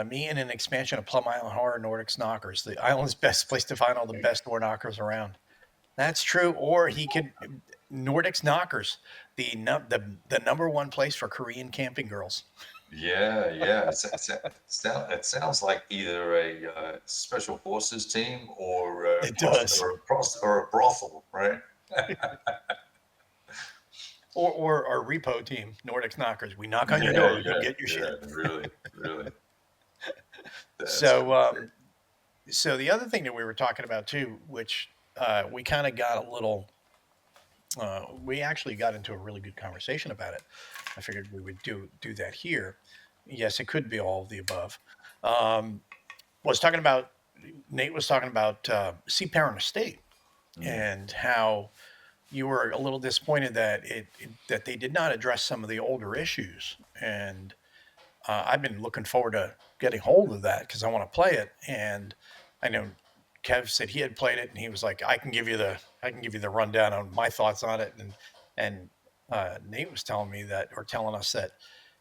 me in an expansion of Plum Island Horror Nordics Knockers. The island's best place to find all the best door knockers around. That's true. Or he could Nordics Knockers, the number one place for Korean camping girls. yeah. It sounds like either a special forces team or It does. or a brothel, right? Or our repo team, Nordics Knockers. We knock on your Yeah, door, you get your shit. really, really. That's So crazy. so the other thing that we were talking about too, which we kind of got a little we actually got into a really good conversation about it. I figured we would do that here. Yes, it could be all of the above. Um, was talking about Nate was talking about Sea Parent Estate Mm, and how you were a little disappointed that that they did not address some of the older issues. And I've been looking forward to getting hold of that because I want to play it. And I know Kev said he had played it, and he was like, I can give you the rundown on my thoughts on it." And Nate was telling me that, or telling us that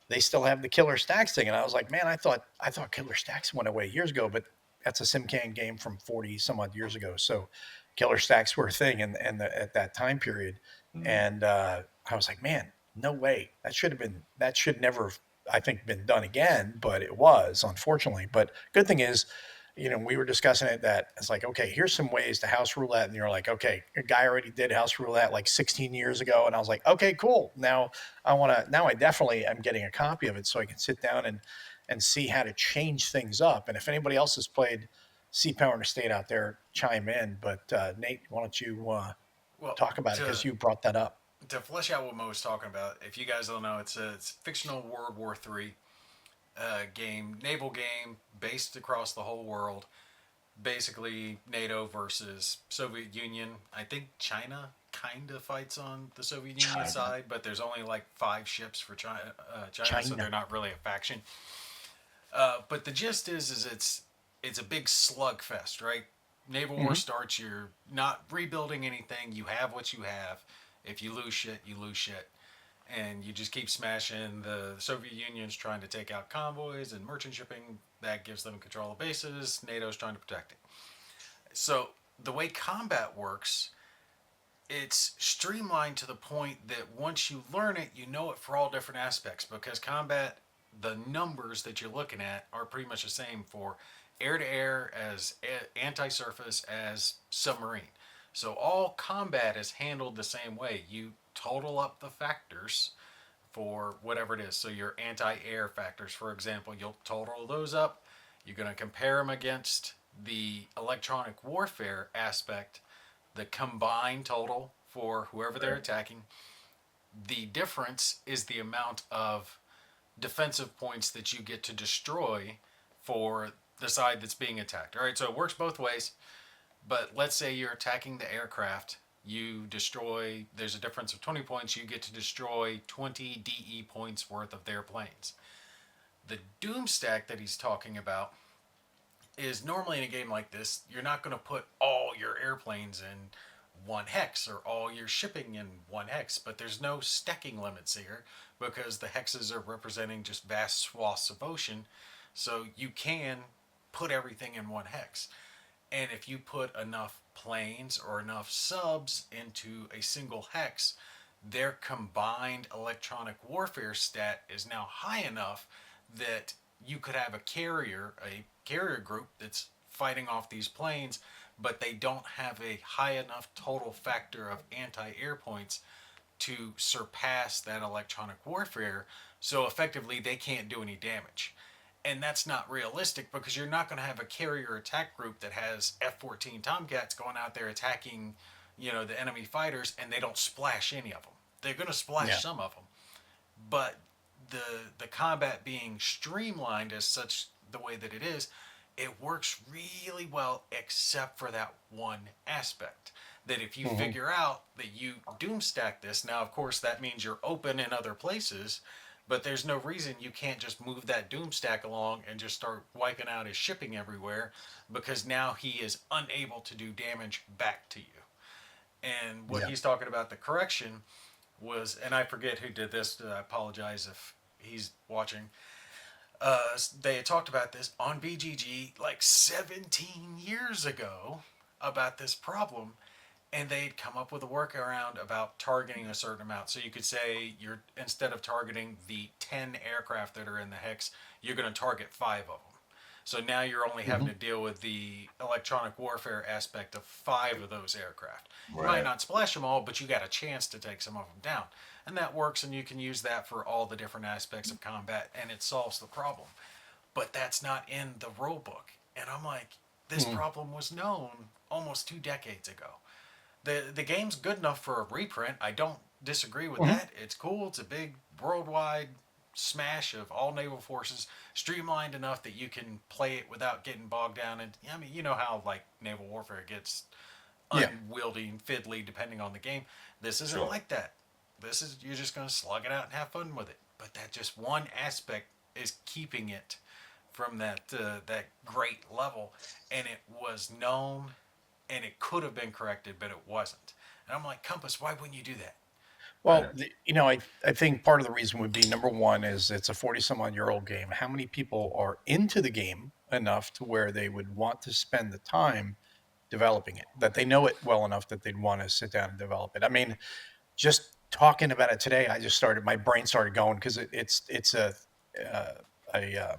they still have the Killer Stacks thing, and I was like, man, I thought Killer Stacks went away years ago, but that's a SimCan game from 40 some odd years ago. So Killer Stacks were a thing, at that time period, mm. and I was like, man, no way, that should never have, I think, been done again, but it was, unfortunately. But good thing is, we were discussing it, that it's like, okay, here's some ways to house roulette. And you're like, okay, a guy already did house roulette like 16 years ago. And I was like, okay, cool. Now I definitely am getting a copy of it so I can sit down and see how to change things up. And if anybody else has played Sea Power and Estate out there, chime in. But Nate, why don't you Well, talk about it because to you brought that up? to flesh out what Mo was talking about, if you guys don't know, it's fictional World War III game, naval game based across the whole world. Basically, NATO versus Soviet Union. I think China kind of fights on the Soviet Union China. side, but there's only like 5 ships for China, so they're China. not really a faction. But the gist is it's a big slugfest, right? Naval war Hmm. starts. You're not rebuilding anything. You have what you have. If you lose shit, you lose shit, and you just keep smashing. The Soviet Union's trying to take out convoys and merchant shipping. That gives them control of bases. NATO's trying to protect it. So the way combat works, it's streamlined to the point that once you learn it, you know it for all different aspects because combat, the numbers that you're looking at are pretty much the same for air to air as anti surface as submarine. So all combat is handled the same way. You total up the factors for whatever it is. So your anti air factors, for example, you'll total those up. You're going to compare them against the electronic warfare aspect, the combined total for whoever they're Right. attacking. The difference is the amount of defensive points that you get to destroy for the side that's being attacked. All right, so it works both ways. But let's say you're attacking the aircraft. You destroy, there's a difference of 20 points. You get to destroy 20 DE points worth of their planes. The Doom stack that he's talking about is normally in a game like this, you're not going to put all your airplanes in one hex or all your shipping in one hex, but there's no stacking limits here because the hexes are representing just vast swaths of ocean. So you can put everything in one hex. And if you put enough planes or enough subs into a single hex, their combined electronic warfare stat is now high enough that you could have a carrier group that's fighting off these planes, but they don't have a high enough total factor of anti-air points to surpass that electronic warfare. So effectively, they can't do any damage. And that's not realistic because you're not going to have a carrier attack group that has F-14 Tomcats going out there attacking, the enemy fighters, and they don't splash any of them. They're going to splash Yeah. some of them, but the combat being streamlined as such the way that it is, it works really well except for that one aspect. That if you Hmm. figure out that you doom stack this, now of course that means you're open in other places, but there's no reason you can't just move that doom stack along and just start wiping out his shipping everywhere because now he is unable to do damage back to you. And what Yeah. he's talking about, the correction, was, and I forget who did this. I apologize if he's watching. They had talked about this on BGG like 17 years ago about this problem, and they'd come up with a workaround about targeting a certain amount. So you could say you're instead of targeting the 10 aircraft that are in the hex, you're going to target 5 of them. So now you're only having Hmm. to deal with the electronic warfare aspect of 5 of those aircraft. You might Right. not splash them all, but you got a chance to take some of them down. And that works, and you can use that for all the different aspects of combat, and it solves the problem. But that's not in the rule book. And I'm like, this Hmm. problem was known almost 2 decades ago. The game's good enough for a reprint. I don't disagree with Hmm. that. It's cool. It's a big worldwide smash of all naval forces, streamlined enough that you can play it without getting bogged down. And I mean, you know how like naval warfare gets Yeah. unwieldy and fiddly depending on the game. This isn't Sure. like that. This is you're just going to slug it out and have fun with it. But that just one aspect is keeping it from that great level, and it was known, and it could have been corrected, but it wasn't. And I'm like, Compass, why wouldn't you do that? I Well, know. I think part of the reason would be number one is it's a 40 some odd year old game. How many people are into the game enough to where they would want to spend the time developing it, that they know it well enough that they'd want to sit down and develop it? I mean, just talking about it today, my brain started going because it's uh, a, uh,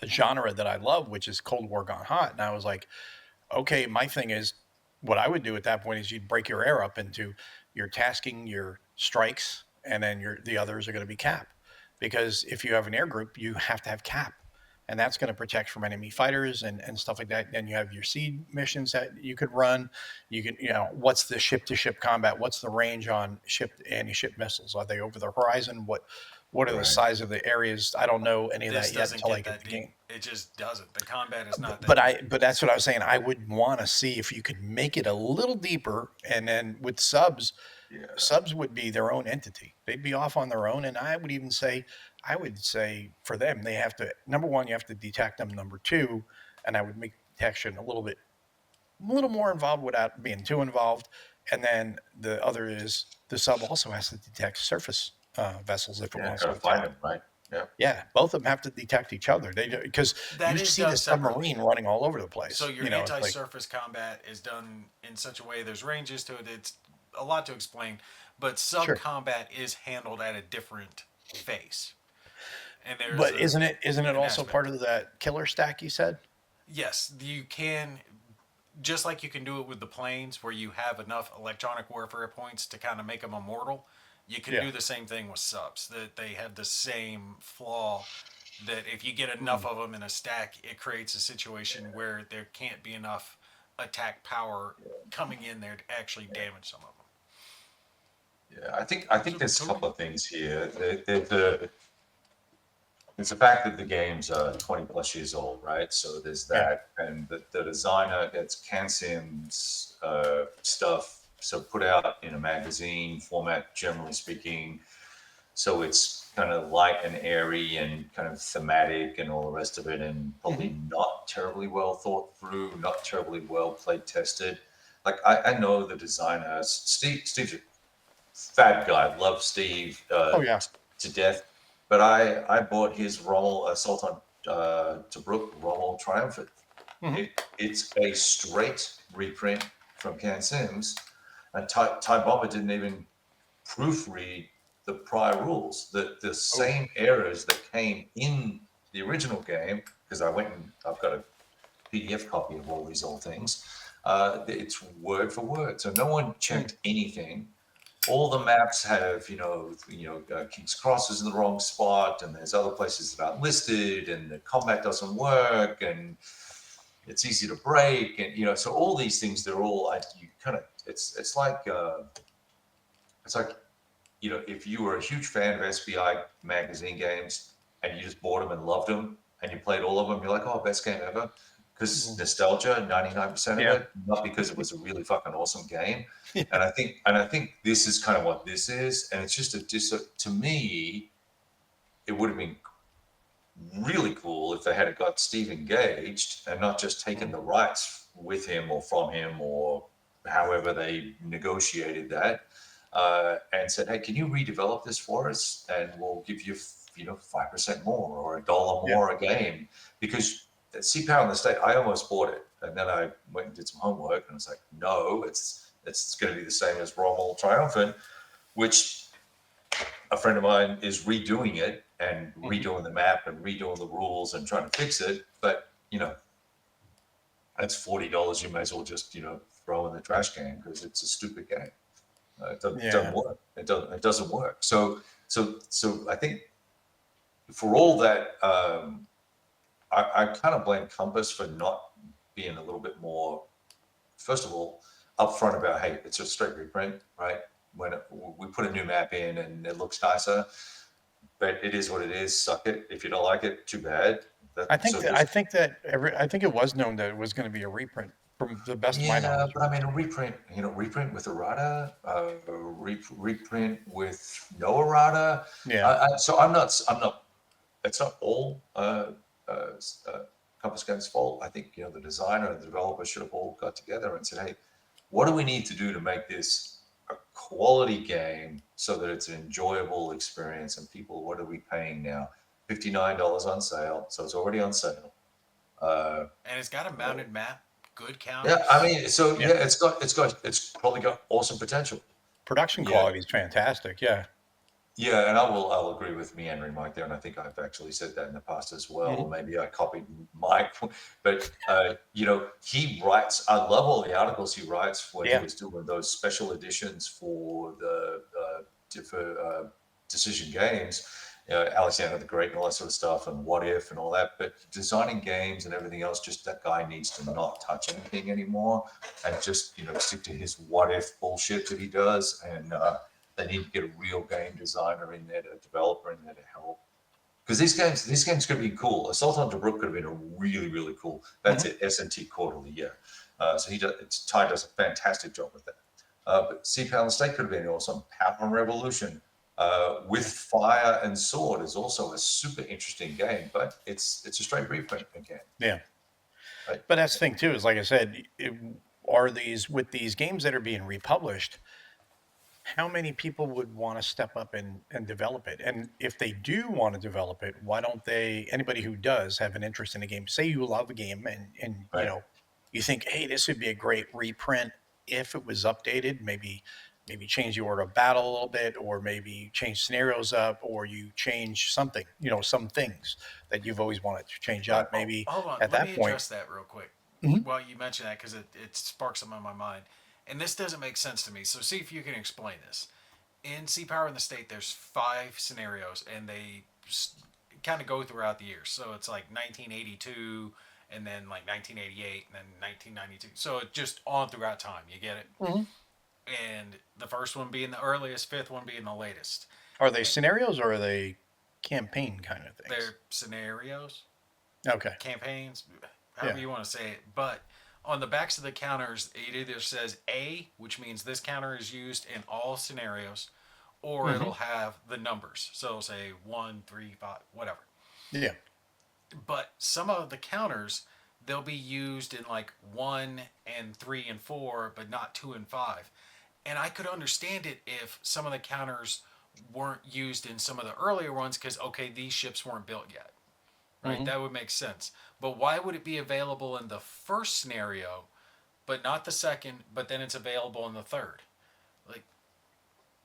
a genre that I love, which is Cold War gone hot. And I was like, okay, my thing is what I would do at that point is you'd break your air up into your tasking, your strikes, and then the others are going to be cap. Because if you have an air group, you have to have cap. And that's going to protect from enemy fighters and stuff like that. Then you have your seed missions that you could run. You can, what's the ship to ship combat? What's the range on ship anti ship missiles? Are they over the horizon? What are the Right. size of the areas? I don't know any of This that yet doesn't until I get get that the deep. game. It just doesn't. The combat is not that But deep. that's what I was saying. I would want to see if you could make it a little deeper, and then with subs, Yeah. subs would be their own entity. They'd be off on their own, and I would say for them, they have to number one, you have to detect them. Number two, and I would make detection a little more involved without being too involved. And then the other is the sub also has to detect surface vessels if it Yeah. wants Gotta to find attack. them, right? Yeah. Yeah, both of them have to detect each other. They because you That is see the done separately. submarine running all over the So place. your It's like anti-surface combat is done in such a way. There's ranges to it. It's a lot to explain, but sub sure, combat is handled at a different phase, and there's but isn't it an also part aspect. of that killer stack you said? Yes, you can, just like you can do it with the planes, where you have enough electronic warfare points to kind of make them immortal. You can Yeah. do the same thing with subs. That they have the same flaw. That if you get enough Mm. of them in a stack, it creates a situation where there can't be enough attack power coming in there to actually damage some of them. Yeah, I think So, there's a Cody. couple of things here. It's the fact that the game's 20 plus years old, right? So there's Yeah. that, and the designer, it's CanSim's stuff, so put out in a magazine format, generally speaking. So it's kind of light and airy and kind of thematic and all the rest of it, and Hmm. probably not terribly well thought through, not terribly well play tested. Like I know the designer, Steve's a fab guy. Love Steve Oh yeah. to death. But I bought his Rommel Assault on Tobruk Rommel Triumphant. Hmm. It's a straight reprint from Ken Sims, and Ty Bomber didn't even proofread the prior rules. The Oh. same errors that came in the original game, because I've got a PDF copy of all these old things. It's word for word, so no one Mm. checked anything. All the maps have, King's Cross is in the wrong spot, and there's other places that aren't listed, and the combat doesn't work, and it's easy to break, and so all these things, they're all you kind of, it's like if you were a huge fan of SBI magazine games and you just bought them and loved them and you played all of them, you're like, oh, best game ever. Because Mm. nostalgia, 99% of Yeah. it, not because it was a really fucking awesome game. Yeah. And I think this is kind of what this is. And it's just to me, it would have been really cool if they had got Steve engaged and not just taken Mm. the rights with him or from him or however they negotiated that, and said, "Hey, can you redevelop this for us, and we'll give you 5% more or $1 Yeah. more a game?" Because at Sea Power in the State, I almost bought it, and then I went and did some homework, and it's like, no, it's going to be the same as Rommel Triumphant, which a friend of mine is redoing it and Hmm. redoing the map and redoing the rules and trying to fix it. But that's $40. You may as well just throw in the trash can because it's a stupid game. It doesn't Yeah. work. It doesn't work. So I think for all that, I kind of blame Compass for not being a little bit more, first of all, upfront about, hey, it's a straight reprint, right? When we put a new map in and it looks nicer, but it is what it is. Suck it. If you don't like it, too bad. I So think that I there's, think that I think it was known that it was going to be a reprint, from the best of my yeah, knowledge. but I mean, a reprint, reprint with errata, reprint with no errata. Yeah. So I'm not. It's not all Compass Games' fault. I think the designer and the developer should have all got together and said, "Hey, what do we need to do to make this a quality game so that it's an enjoyable experience?" And people, what are we paying now? $59 on sale, so it's already on sale. Uh, And it's got a mounted map, good yeah, I counters. mean, so Yeah. yeah, it's probably got awesome potential. Production Yeah, quality is fantastic. Yeah. yeah, and I'll agree with meandering Mike there, and I think I've actually said that in the past as well, Hmm. or maybe I copied Mike, but he writes. I love all the articles he writes when he Yeah. was doing those special editions for the for Decision Games, Alexander the Great and all that sort of stuff, and What If and all that. But designing games and everything else, just that guy needs to not touch anything anymore, and just stick to his What If bullshit that he does, and they need to get a real game designer in there, a developer in there to help. Because these games could be cool. Assault on Tobruk could have been a really, really cool. That's Hmm. it, S&T Quarterly, yeah. So Ty does a fantastic job with that. But Sea Power State could have been awesome. Power and Revolution with Yeah. Fire and Sword is also a super interesting game, but it's a straight reprint again, Yeah. right? But that's the thing too, is like I said, are these, with these games that are being republished, how many people would want to step up and develop it? And if they do want to develop it, why don't they, anybody who does have an interest in a game, say you love a game and Right, you think, hey, this would be a great reprint if it was updated, maybe change the order of battle a little bit, or maybe change scenarios up, or you change something, some things that you've always wanted to change right. up, Oh, maybe hold on. at Let that me point. address that real quick Mhm. while you mention that because it sparks something in my mind. And this doesn't make sense to me. So see if you can explain this. In Sea Power in the State, there's 5 scenarios, and they kind of go throughout the years. So it's like 1982, and then like 1988, and then 1992. So it just on throughout time. You get it? Mhm. and the first one being the earliest, fifth one being the latest. Are they scenarios or are they campaign kind of things? They're scenarios, Okay. campaigns, however Yeah. you want to say it. But on the backs of the counters, it either says A, which means this counter is used in all scenarios, or Hmm. it'll have the numbers. So it'll say 1, 3, 5, whatever. Yeah. But some of the counters, they'll be used in like 1 and 3 and 4, but not 2 and 5. And I could understand it if some of the counters weren't used in some of the earlier ones because, okay, these ships weren't built yet, right? Hmm. That would make sense. But why would it be available in the first scenario, but not the second, but then it's available in the third? Like,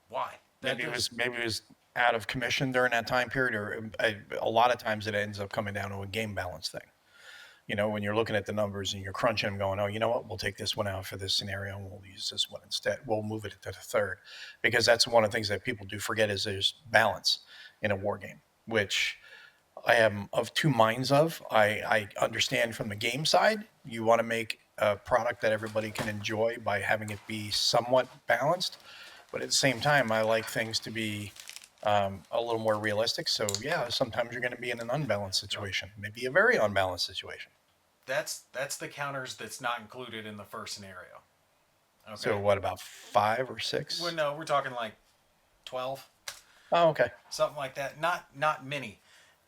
why? That does. Maybe it was out of commission during that time period, or a lot of times it ends up coming down to a game balance thing. When you're looking at the numbers and you're crunching them, going, oh, you know what? We'll take this one out for this scenario and we'll use this one instead. We'll move it to the third, because that's one of the things that people do forget is there's balance in a war game, which I am of two minds of. I understand from the game side, you want to make a product that everybody can enjoy by having it be somewhat balanced, but at the same time, I like things to be a little more realistic. So yeah, sometimes you're going to be in an unbalanced situation, maybe a very unbalanced situation. That's the counters that's not included in the first scenario. So Okay. what about 5 or Well, 6? no, we're talking like 12, Oh, okay. something like that. Not many.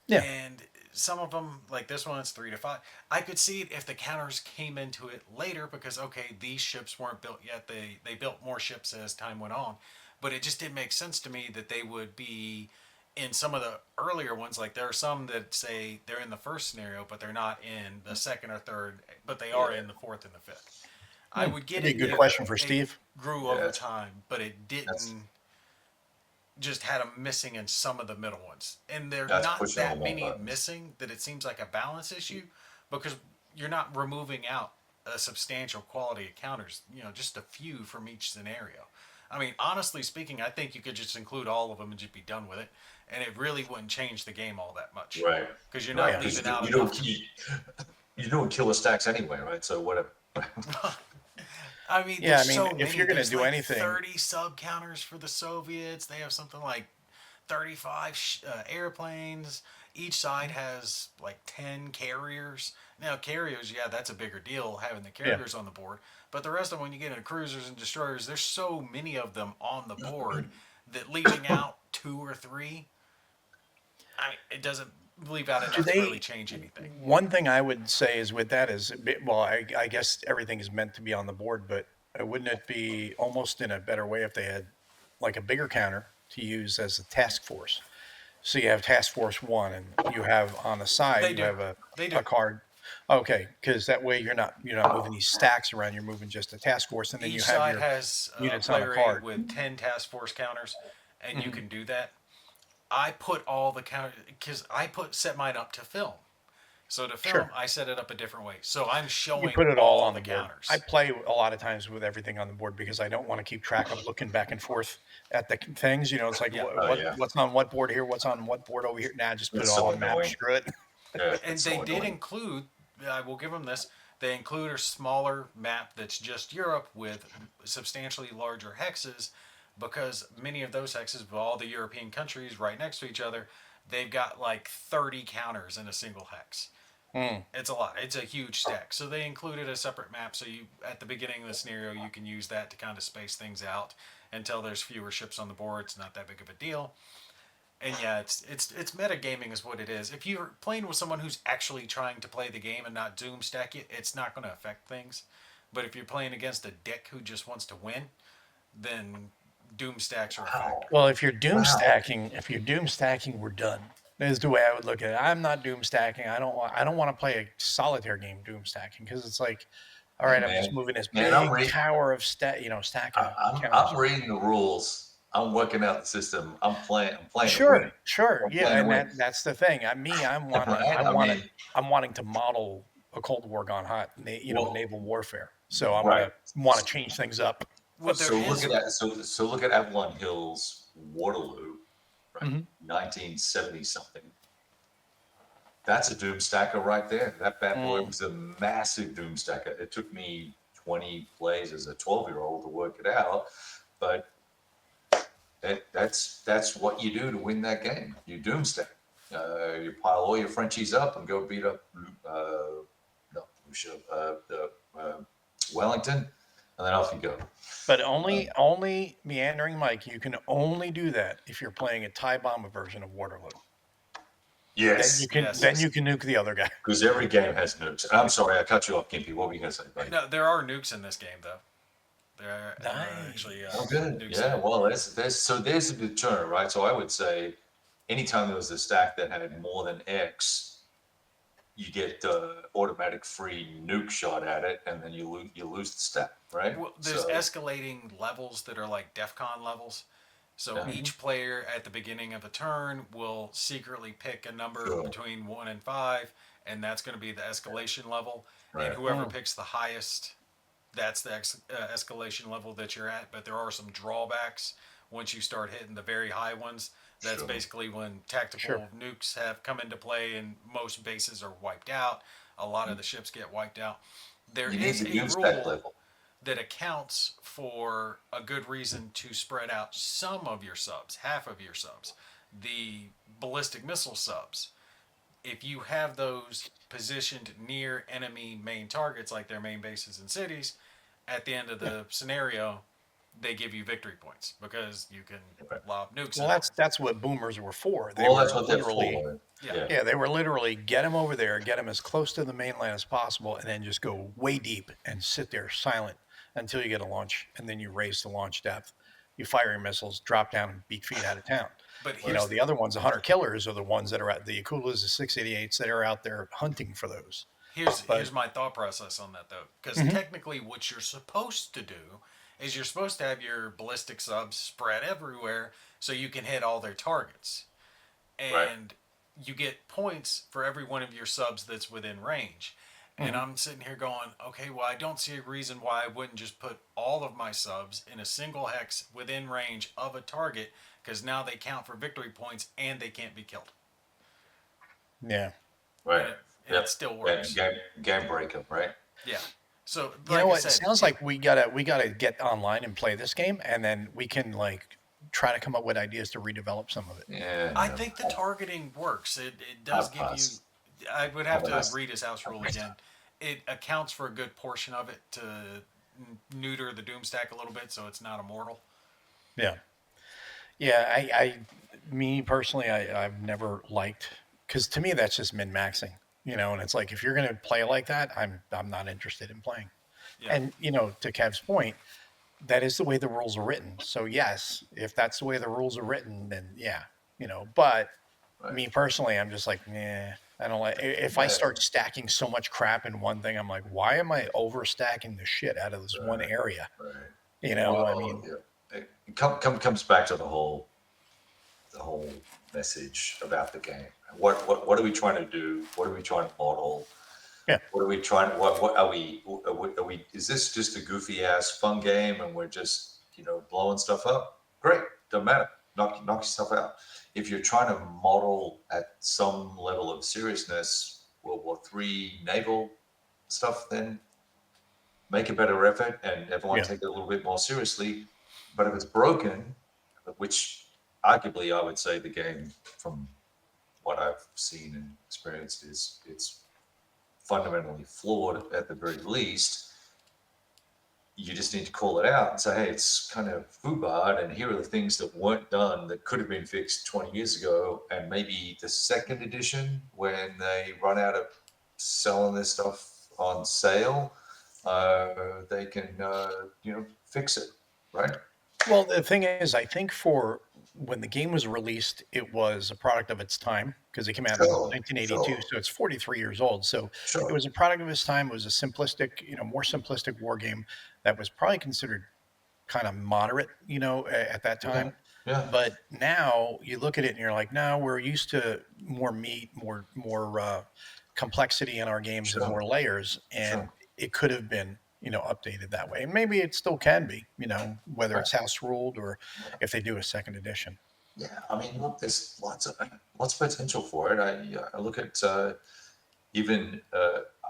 Yeah, And some of them, like this one, it's 3 to 5. I could see it if the counters came into it later because okay, these ships weren't built yet. They built more ships as time went on, but it just didn't make sense to me that they would be in some of the earlier ones. Like there are some that say they're in the first scenario, but they're not in the second or third, but they are Yeah, in the fourth and the fifth. I would get that'd it be a good if question for it Steve. grew yeah. over time, but it That's didn't, just had them missing in some of the middle ones. And they're that's not pushing all that my many buttons. missing that it seems like a balance issue because you're not removing out a substantial quality of counters, just a few from each scenario. I mean, honestly speaking, I think you could just include all of them and just be done with it. And it really wouldn't change the game all that much Right, because you're right. not Yeah. Because leaving out you don't enough. keep you don't kill the stacks anyway, right? So whatever. I mean, Yeah, there's I mean, so if many. you're going to There's do like anything, 30 sub counters for the Soviets. They have something like 35 airplanes. Each side has like 10 carriers. Now, carriers, yeah, that's a bigger deal having the yeah. carriers on the board. But the rest of them, when you get into cruisers and destroyers, there's so many of them on the board that leaving out two or three, it doesn't leave out Do enough to really they? change anything. One thing I would say is with that is, well, I guess everything is meant to be on the board, but wouldn't it be almost in a better way if they had like a bigger counter to use as a task force? So you have task force one, and you have on the side They you do. have a They do. a card. Okay, because that way you're not moving these stacks around. You're moving just a task force, and then you Each have side your has units on a player A card. with 10 task force counters, and you Hmm. can do that. I put all the counters because I set mine up to film. So to film, Sure. I set it up a different way. So I'm You showing put it all all on the the board. I counters. play a lot of times with everything on the board because I don't want to keep track of looking back and forth at the things. It's like Yeah. what, Oh what yeah, what's on what board here, what's on what board over here. Nah, just put it that's all so on map. annoying. Screw it. Yeah, And that's they so did annoying. include, I will give them this, they include a smaller map that's just Europe with substantially larger hexes because many of those hexes, of all the European countries right next to each other, they've got like 30 counters in a single hex. Mm, It's a lot. It's a huge stack. So they included a separate map. So you, at the beginning of the scenario, you can use that to kind of space things out until there's fewer ships on the board. It's not that big of a deal. And yeah, it's metagaming is what it is. If you're playing with someone who's actually trying to play the game and not doom stack it, it's not going to affect things. But if you're playing against a dick who just wants to win, then doom stacks are a Wow, factor. well, wow. if you're doom stacking, we're done. Is the way I would look at it. I'm not doom stacking. I don't want to play a solitaire game doom stacking because it's like, all Hey right, I'm just man, moving this man, I'm big reading. tower of stack of counters I'm around. reading the rules. I'm working out the system. I'm playing. I'm playing to Sure, win. sure, I'm yeah, playing to and win. that's the thing. Right? I mean, I'm wanting to model a Cold War gone hot, well, naval warfare. So I'm right. gonna want to change things up. What there So look is, at that. So look at Avalon Hill's Waterloo, right? Hmm. 1970 something. That's a doom stacker right there. That bad boy Mm, was a massive doom stacker. It took me 20 plays as a 12-year-old to work it out. But that's what you do to win that game. You doomsday. You pile all your Frenchies up and go beat up no, Lucia, Wellington, and then off you go. But only meandering Mike, you can only do that if you're playing a tie bomber version of Waterloo. Then Yes, you can Yes. then you can nuke the other guy. because every game has nukes. I'm sorry, I cut you off, Gimpy. What were you going to say, buddy? No, there are nukes in this game though. There are Nice. actually Oh, good. nukes. Yeah. in it. Well, there's a deterrent, right? So I would say, anytime there was a stack that had more than X, you get automatic free nuke shot at it, and then you lose the stack, right? Well, there's So, escalating levels that are like DEFCON levels. So Yeah. each player at the beginning of a turn will secretly pick a number Sure. between 1 and 5, and that's going to be the escalation level. Right. And whoever Oh. picks the highest, that's the escalation level that you're at. But there are some drawbacks once you start hitting the very high ones. That's Sure. basically when tactical Sure. nukes have come into play and most bases are wiped out. A lot of the ships get wiped out. There You need is to a use that rule level. that accounts for a good reason to spread out some of your subs, half of your subs. The ballistic missile subs, if you have those positioned near enemy main targets, like their main bases and cities, at the end of the scenario, they give you victory points because you can Right. lob nukes. Well, in that's what boomers were for. They Well, were that's what they're literally for. Yeah. yeah, they were literally get them over there, get them as close to the mainland as possible, and then just go way deep and sit there silent until you get a launch, and then you raise the launch depth. You fire your missiles, drop down, and beat feet out of town. But You here's know, the other ones, the hunter killers, are the ones that are at the Akulas, the 688s that are out there hunting for those. here's But- here's my thought process on that though, because Mhm. technically what you're supposed to do is you're supposed to have your ballistic subs spread everywhere so you can hit all their targets, and you get points for every one of your subs that's within range. And I'm sitting here going, okay, well, I don't see a reason why I wouldn't just put all of my subs in a single hex within range of a target, because now they count for victory points and they can't be killed. Yeah. Right. And it still works. Game breaker, right? Yeah. So, You like know I what? said, It sounds like we gotta get online and play this game, and then we can like try to come up with ideas to redevelop some of it. Yeah. I think the targeting works. It does I'll give pass. you. I would have I'll to pass. read his house rule again. It accounts for a good portion of it to neuter the doom stack a little bit, so it's not immortal. Yeah. Yeah, me personally, I've never liked, because to me that's just min maxing, you know. And it's like if you're gonna play like that, I'm not interested in playing. Yeah. And you know, to Kev's point, that is the way the rules are written. So yes, if that's the way the rules are written, then yeah, you know. But Right. me personally, I'm just like, nah, I don't like. If I Yeah. start stacking so much crap in one thing, I'm like, why am I overstacking the shit out of this one Right. area? Right. You know, I Well, mean, yeah. It comes back to the whole message about the game. What are we trying to do? What are we trying to model? Yeah. What are we trying? What are we? Is this just a goofy ass fun game and we're just blowing stuff up? Great, doesn't matter. Knock yourself out. If you're trying to model at some level of seriousness World War III naval stuff, then make a better effort and everyone Yeah. take it a little bit more seriously. But if it's broken, which arguably I would say the game, from what I've seen and experienced, is it's fundamentally flawed at the very least. You just need to call it out and say, hey, it's kind of foobarred, and here are the things that weren't done that could have been fixed 20 years ago. And maybe the second edition, when they run out of selling this stuff on sale, they can, fix it, right? well, the thing is, I think for when the game was released, it was a product of its time because it came out in Sure, 1982, sure. so it's 43 years old. So it Sure. was a product of its time. It was a simplistic, more simplistic war game that was probably considered kind of moderate, at that time. Yeah. But now you look at it and you're like, no, we're used to more meat, more complexity in our games and Sure. more layers, and Sure. it could have been, updated that way. And maybe it still can be, whether Right. it's house ruled or if they do a second edition. Yeah, I mean, look, there's lots of potential for it. I look at even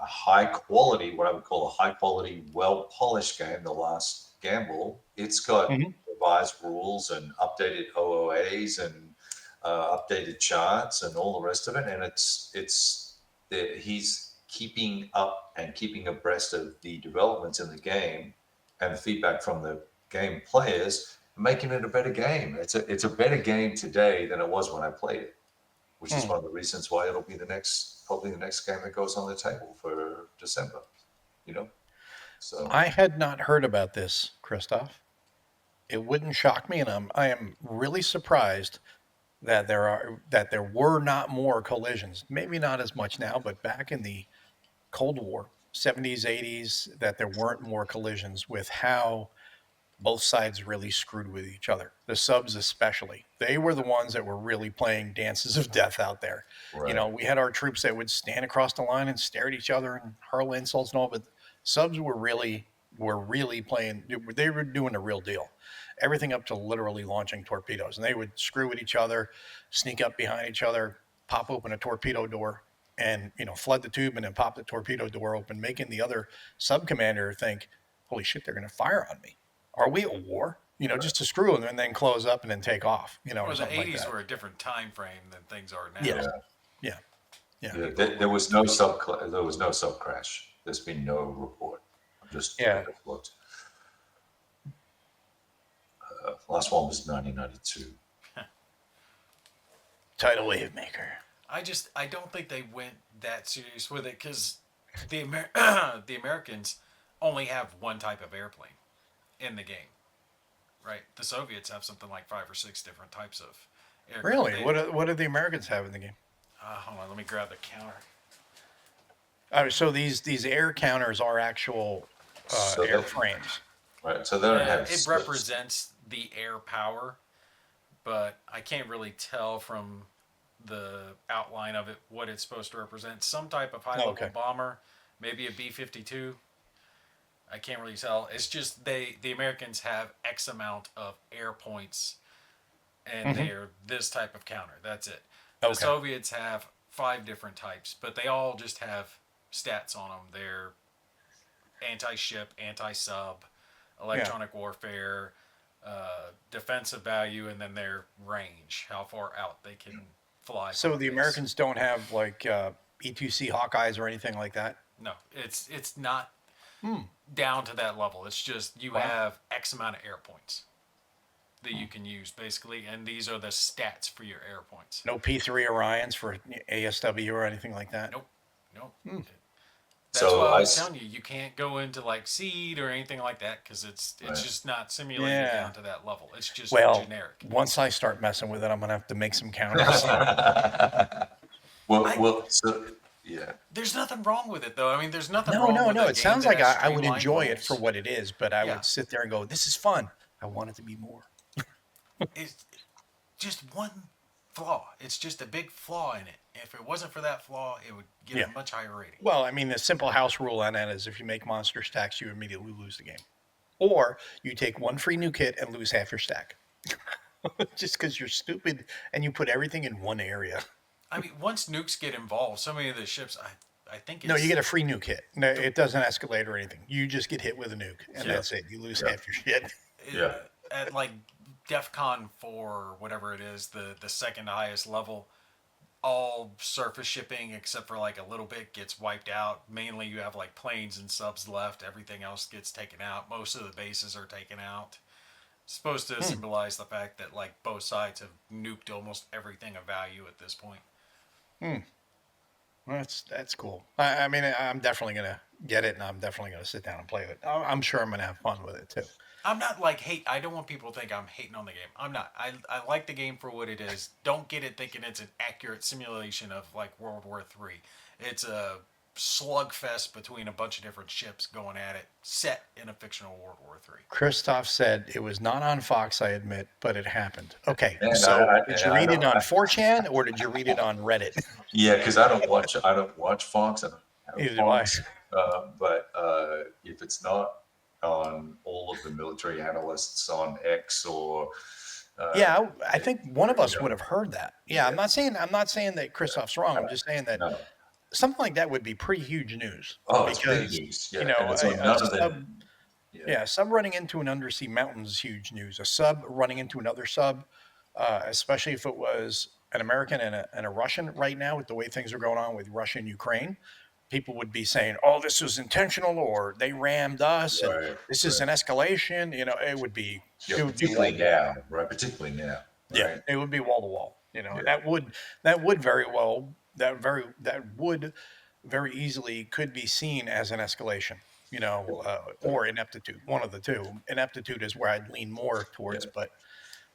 high quality, what I would call a high quality, well polished game, The Last Gamble. It's got Mhm. revised rules and updated OOAs and updated charts and all the rest of it. And he's keeping up and keeping abreast of the developments in the game and the feedback from the game players, making it a better game. It's a better game today than it was when I played it, which is Hmm. one of the reasons why it'll be probably the next game that goes on the table for December. You know, so I had not heard about this, Christoph. It wouldn't shock me, and I am really surprised that there were not more collisions. Maybe not as much now, but back in the Cold War, 70s, 80s, that there weren't more collisions with how both sides really screwed with each other. The subs, especially, they were the ones that were really playing dances of death out there. You right, know, we had our troops that would stand across the line and stare at each other and hurl insults and all, but subs were really playing. They were doing the real deal. Everything up to literally launching torpedoes, and they would screw with each other, sneak up behind each other, pop open a torpedo door, and flood the tube, and then pop the torpedo door open, making the other sub commander think, "Holy shit, they're going to fire on me." Are we at war? right. Just to screw them and then close up and then take off, or Or the something like '80s that. were a different time frame than things are now. Yes. Yeah, Yeah. Yeah. yeah. People There were was no sub crash. There's been no report. I Yeah. just looked. Last one was 1992. Tidal wave maker. I don't think they went that serious with it because the Americans only have one type of airplane in the game, right? The Soviets have something like 5 or 6 different types of aircraft. Really? What do the Americans have in the game? Hold on, let me grab the counter. So these air counters are actual So that airframes. right. So they don't have It represents the air power, but I can't really tell from the outline of it what it's supposed to represent. Some type of high Oh, level okay. bomber, maybe a B-52. I can't really tell. It's just the Americans have X amount of air points, and Hmm. they're this type of counter. That's it. The Okay. Soviets have 5 different types, but they all just have stats on them. They're anti-ship, anti-sub, Yeah. electronic warfare, defensive value, and then their range, how far out they can fly from So a the base. Americans don't have like E2C Hawkeyes or anything like that. No, it's not Hmm. down to that level. It's just you Wow. have X amount of air points that you can use basically, and these are the stats for your air points. No P3 Orions for ASW or anything like that. Nope, nope. Hmm. That's why so I I was telling you you can't go into like seed or anything like that because it's right. just not simulated Yeah. down to that level. It's just Well, generic. once I start messing with it, I'm gonna have to make some counters. I So yeah. There's nothing wrong with it though. I mean, there's nothing No, wrong no, with no. a It game sounds that like has I would streamlined enjoy it for rules. what it is, but I Yeah, would sit there and go, "This is fun. I want it to be more." it's just one flaw. It's just a big flaw in it. If it wasn't for that flaw, it would get Yeah. a much higher rating. Well, I mean, the simple house rule on that is if you make monster stacks, you immediately lose the game, or you take one free new kit and lose half your stack, just because you're stupid and you put everything in one area. I mean, once nukes get involved, so many of the ships, I think No, you it's get a free new kit. No, it doesn't escalate or anything. You just get hit with a nuke, and Yeah. that's it. You lose Yeah. half your shit. Yeah. at like DEFCON 4, whatever it is, the second highest level, all surface shipping except for like a little bit gets wiped out. Mainly you have like planes and subs left. Everything else gets taken out. Most of the bases are taken out. It's supposed to Hmm. symbolize the fact that like both sides have nuked almost everything of value at this point. Hmm. Well, that's cool. I mean, I'm definitely gonna get it, and I'm definitely gonna sit down and play it. I'm sure I'm gonna have fun with it too. I'm not like hate. I don't want people to think I'm hating on the game. I'm not. I like the game for what it is. Don't get it thinking it's an accurate simulation of like World War III. It's a slugfest between a bunch of different ships going at it, set in a fictional World War III. Christoph said it was not on Fox, I admit, but it happened. Okay, And so did and you I read it don't. on 4chan or did you read it on Reddit? Yeah, because I don't watch Fox. I don't have Neither do I. Fox. But if it's not on all of the military analysts on X or Yeah, I think one of us you know, would have heard that. Yeah, yeah, I'm not saying that Christoph's wrong. I'm just saying that no, something like that would be pretty huge news Oh, it's big because news. you Yeah, and know it's on a none of sub, them. Yeah, yeah, a sub running into an undersea mountain is huge news. A sub running into another sub, especially if it was an American and a Russian right now with the way things are going on with Russia and Ukraine, people would be saying, "Oh, this was intentional," or "They rammed us," and right, "This is right. an escalation." You know, Yeah, it would be wall particularly to wall. now, right? Particularly now, Yeah, right? it would be wall to wall. You know, Yeah, and that would very easily could be seen as an escalation. You yeah, know, or ineptitude. One of the two. Ineptitude is where I'd lean more yeah. towards, but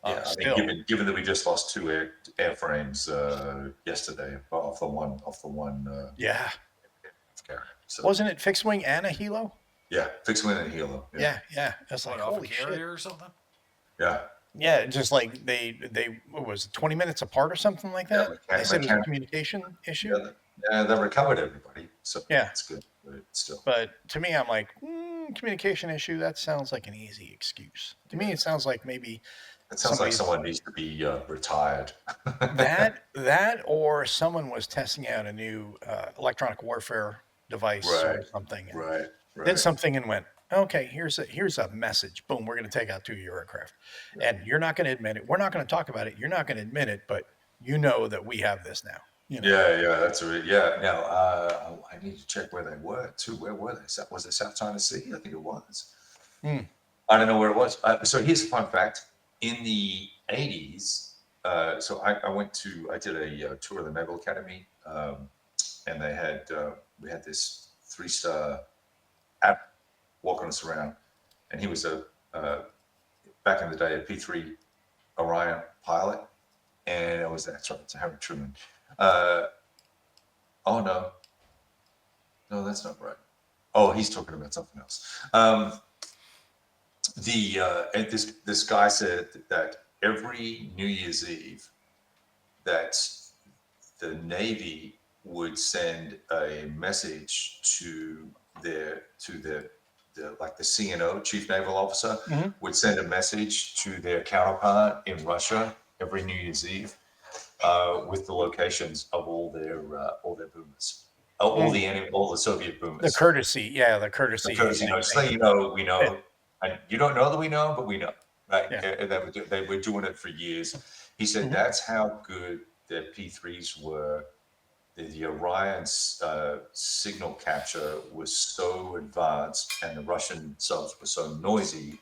Yeah, I mean, still, given that we just lost two airframes yesterday off the one yeah. carrier. So Wasn't it fixed wing and a helo? yeah, fixed wing and helo. Yeah, Yeah, yeah. It's What, like off a holy shit. carrier or something? yeah, Yeah, just like they what was it, 20 minutes apart or something like yeah. that. They said it was a Mechanic. communication issue. Yeah, they recovered everybody, so Yeah, that's good. But still, but to me, I'm like, communication issue. That sounds like an easy excuse. To me, it sounds like maybe it sounds like somebody's someone needs to be retired. that or someone was testing out a new electronic warfare device or Right, something and right, did right, something and went, okay, here's a message. Boom, we're going to take out two of your aircraft, right. and you're not going to admit it. We're not going to talk about it. You're not going to admit it, but you know that we have this now. You know. Yeah, yeah, yeah. Now, I need to check where they were too. Where were they? Was it South China Sea? I think it was. Hmm. I don't know where it was. So here's a fun fact. In the 80s, I did a tour of the Naval Academy, and we had this three-star app walking us around, and he was back in the day, a P3 Orion pilot, and that's right, it's a Harry Truman. Uh, oh no, that's not right. Oh, he's talking about something else. And this guy said that every New Year's Eve that the Navy would send a message to the CNO, Chief Naval Officer, Hmm. would send a message to their counterpart in Russia every New Year's Eve with the locations of all their boomers, all the Soviet The boomers. courtesy, yeah, the courtesy Because thing. just so you know, we Yeah, know, and you don't know that we know, but we know, right? yeah. And they were doing it for years. He said Hmm. that's how good their P3s were. The Orion's signal capture was so advanced, and the Russian subs were so noisy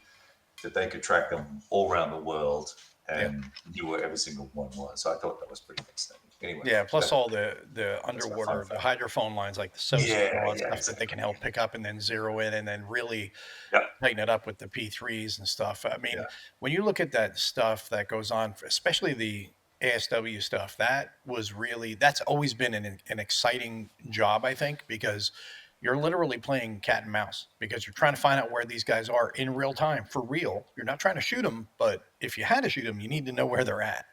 that they could track them all around the world Yeah. and knew where every single one was. So I thought that was pretty fascinating. Anyway, Yeah, plus that, all the that's my fun underwater, the fact. hydrophone lines like the SOSUS and Yeah, all that yeah, stuff that they can exactly. help pick up and then zero in and then really Yeah, tighten it up with the P3s and stuff. I yeah, mean, when you look at that stuff that goes on, especially the ASW stuff, that's always been an exciting job, I think, because you're literally playing cat and mouse because you're trying to find out where these guys are in real time for real. You're not trying to shoot them, but if you had to shoot them, you need to know where they're at.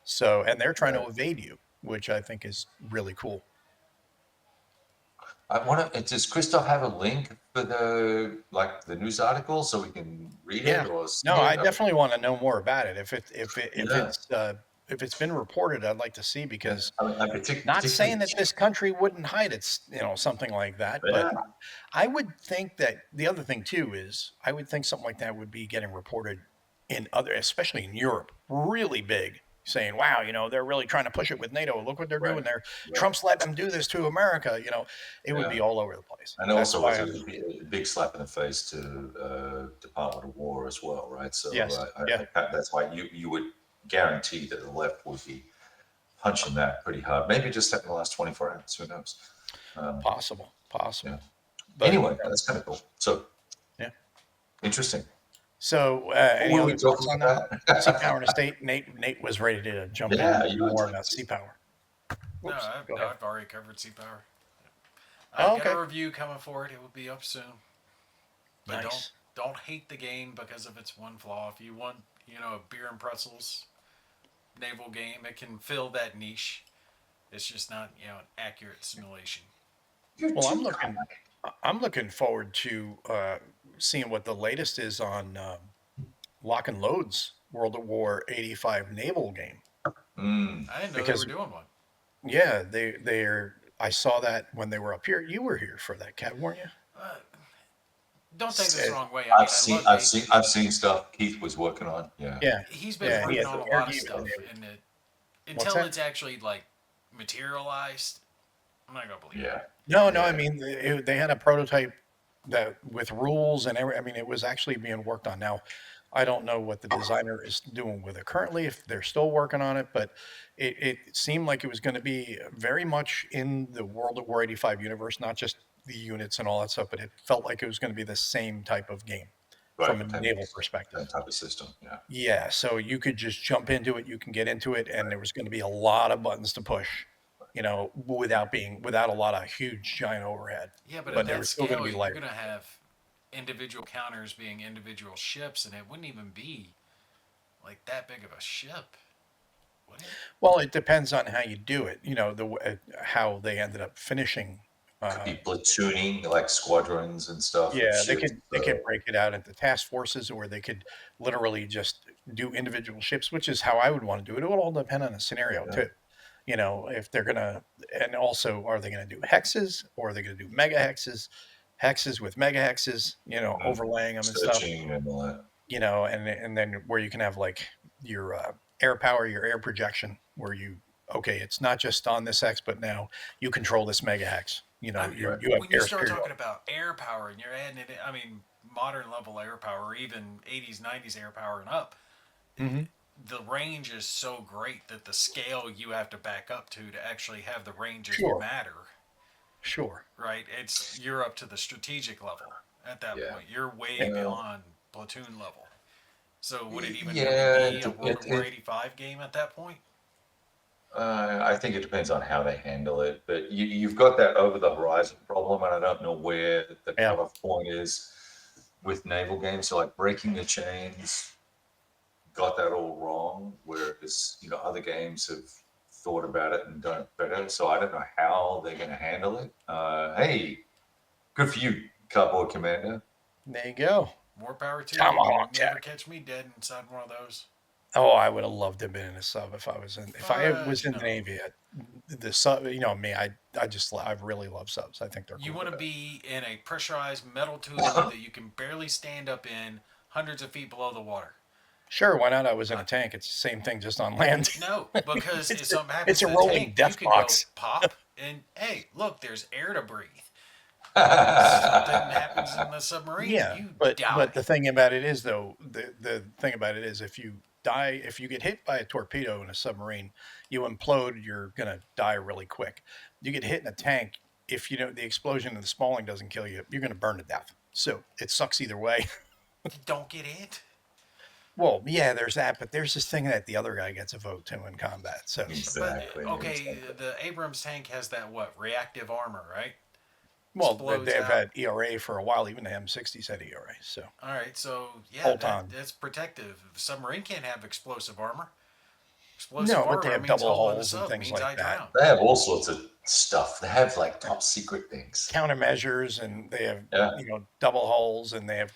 So, and they're trying yeah. to evade you, which I think is really cool. I want to. Does Christoph have a link for the news article so we can read Yeah. it or No, see I it? Okay. definitely want to know more about it. Yeah, If it's been reported, I'd like to see yeah. because I mean, I not saying particularly. that this country wouldn't hide its, something like that, but Yeah, I would think that the other thing too is I would think something like that would be getting reported in other, especially in Europe, really big, saying, "Wow, they're really trying to push it with NATO. Look what they're right, doing there. right. Trump's letting them do this to America." It would Yeah, be all over the place. and That's also why was I'm a big slap in the face to Department of War as well, right? So yes, yeah, that's why you would guarantee that the left would be punching that pretty hard. Maybe just in the last 24 hours. Who knows? Um, possible, yeah. possible, but Anyway, that's kind of cool. So yeah. interesting. So, What any were other we thoughts talking on that? Sea about? Power and Estate. Nate was ready to jump in Yeah, and you do would more like about to. Sea Power. No, Whoops, go ahead. I've already covered Sea Power. Oh, I've got a okay, review coming for it. It will be up soon. But nice. don't hate the game because of its one flaw. If you want, a beer and pretzels naval game, it can fill that niche. It's just not, an accurate simulation. You're Well, too kind. I'm looking forward to seeing what the latest is on Lock and Load's World at War 85 naval game Mm, I didn't know they were because doing one. yeah, they're. I saw that when they were up here. You were here for that, Cat, weren't you? Uh, don't take this the Said, wrong way. I mean, I love Nathan. I've seen stuff Keith was working on. Yeah. yeah, He's been yeah. He working had on the a air lot of game and stuff, everything. and What's until that? it's actually like materialized, I'm not gonna believe it. Yeah. No, no. I Yeah. mean, they had a prototype that with rules and every. I mean, it was actually being worked on. Now, I don't know what the designer is doing with it currently, if they're still working on it, but it seemed like it was going to be very much in the World of War 85 universe, not just the units and all that stuff, but it felt like it was going to be the same type of game Right. from a naval perspective. That type of system. Yeah. Yeah, so you could just jump into it, you can get into it, and there was going to be a lot of buttons to push, without a lot of huge giant overhead. Yeah, but at But there that was still going to scale, be you're layers. gonna have individual counters being individual ships, and it wouldn't even be like that big of a ship, would it? Well, it depends on how you do it. How they ended up finishing. Could Uh, be platooning, like squadrons and stuff of yeah, they ships. could break it out into task forces, or they could literally just do individual ships, which is how I would want to do it. It would all depend on the scenario Yeah. too. If they're gonna, and also, are they gonna do hexes, or are they gonna do mega hexes, hexes with mega hexes, Mhm. overlaying them and stuff, Searching and all that. and then where you can have like your air power, your air projection, where okay, it's not just on this hex, but now you control this mega hex. I mean, You Right. have when you air start superiority. talking about air power and you're adding it, I mean, modern level air power, or even 80s, 90s air power and up, Hmm. the range is so great that the scale you have to back up to actually have the ranges Sure, matter, sure. right? You're up to the strategic level at that Yeah. point. You're way Yeah. Well, beyond platoon level. So would it even really yeah. be a World of War 85 game at that point? I think it depends on how they handle it, but you've got that over the horizon problem, and I don't know where the Yeah, cutoff point is with naval games. So, like Breaking the Chains got that all wrong, whereas other games have thought about it and done it better. So I don't know how they're going to handle it. Hey, good for you, Cardboard Commander. there you go. More power to you. You Tomahawk never Jack. catch me dead inside one of those. Oh, I would have loved to have been in a sub if I was Fudge, in the no. Navy. The sub, me, I really love subs. I think they're You cool. want to be in a pressurized metal tube that you can barely stand up in, hundreds of feet below the water. Sure, why not? I was in a tank. It's the same thing, just on land. No, because if something happens It's a to the rolling tank, you death can go box. pop and hey, look, there's air to breathe. Something happens in the submarine, Yeah, you but die. the thing about it is, though, the thing about it is, if you get hit by a torpedo in a submarine, you implode. You're gonna die really quick. You get hit in a tank. If the explosion and the spalling doesn't kill you, you're gonna burn to death. So it sucks either way. You don't get hit. Well, yeah, there's that, but there's this thing that the other guy gets a vote to in combat. So, But Exactly. okay, Exactly. the Abrams tank has that what reactive armor, right? well, Explodes they've out. had ERA for a while. Even the M60s had ERA. So All right, so yeah, hold on. that's protective. Submarine can't have explosive armor. Explosive No, but they armor have means double hole in the hulls and sub, things means like I that. drown. They have all sorts of stuff. They have like top secret things. Countermeasures, and they have Yeah. double hulls, and they have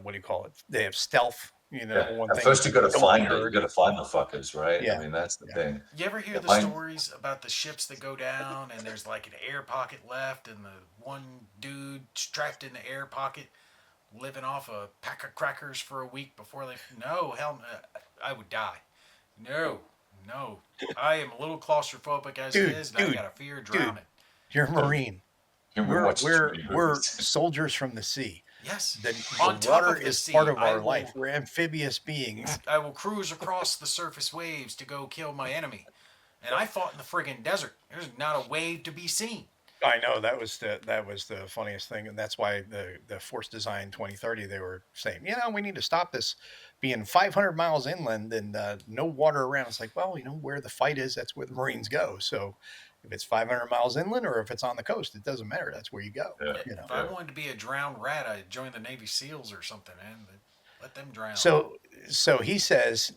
what do you call it? They have stealth. Yeah. One At thing first, you got to don't be find it. You heard. got to find the fuckers, right? I Yeah, mean, that's the yeah. thing. You ever hear the Behind, stories about the ships that go down and there's like an air pocket left and the one dude strapped in the air pocket living off a pack of crackers for a week before they. No, hell no. I would die. No, no. I am a little claustrophobic as it dude, is, and I got a fear of dude, drowning. you're a Marine. we We're watched too we're many we're movies. soldiers from the sea. Yes. The On top water of the is part sea, of our life. We're amphibious beings. I will cruise across the surface waves to go kill my enemy. And I fought in the friggin' desert. There's not a wave to be seen. I know that was the funniest thing, and that's why the Force Design 2030, they were saying, we need to stop this being 500 miles inland and no water around. It's like, well, where the fight is, that's where the Marines go. So if it's 500 miles inland or if it's on the coast, it doesn't matter. That's where you go. Yeah. If I wanted to be a drowned rat, I'd join the Navy SEALs or something, man. But let them drown. So he says,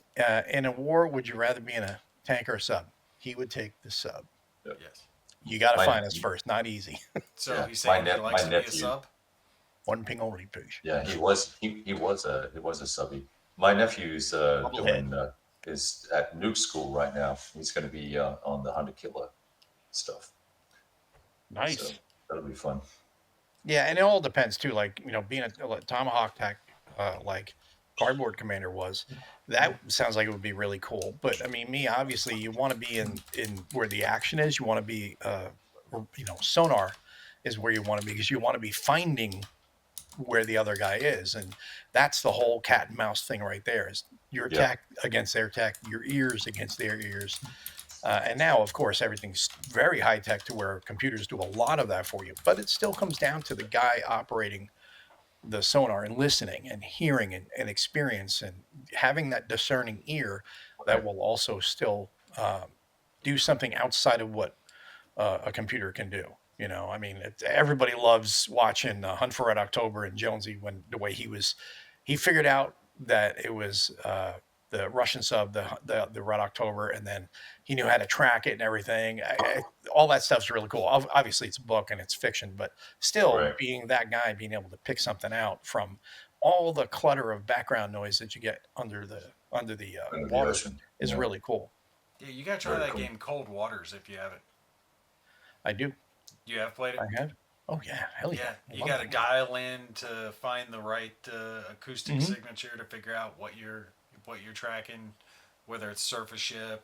in a war, would you rather be in a tank or a sub? He would take the sub. Yes. You got to My- find us first. Not easy. So Yeah, he's saying my he nep- likes my to be a nephew. sub? One ping only, please. Yeah, he was a subby. My nephew's Bubblehead. is at nuke school right now. He's going to be on the Hunter Killer. stuff. So Nice. that'll be fun. Yeah, and it all depends too. Like being a Tomahawk Tech, like Cardboard Commander was, that sounds like it would be really cool. But I mean, me obviously, you want to be in where the action is. You want to be, sonar is where you want to be because you want to be finding where the other guy is, and that's the whole cat and mouse thing right there. Is your Yeah. tech against their tech, your ears against their ears. And now, of course, everything's very high tech to where computers do a lot of that for you. But it still comes down to the guy operating the sonar and listening and hearing and experience and having that discerning ear that Right. will also still do something outside of what a computer can do. I mean, everybody loves watching Hunt for Red October and Jonesy when the way he figured out that it was the Russian sub, the Red October, and then he knew how to track it and everything. All that stuff's really cool. Obviously, it's a book and it's fiction, but still, Right. being that guy, being able to pick something out from all the clutter of background noise that you get under the Under the water ocean. is Yeah. really cool. Yeah, you gotta try Very that cool. game Cold Waters if you haven't. I do. You have played I it? have. Oh yeah, hell yeah. Yeah, I you love got to that game. dial in to find the right acoustic Mhm. signature to figure out what you're tracking, whether it's surface ship,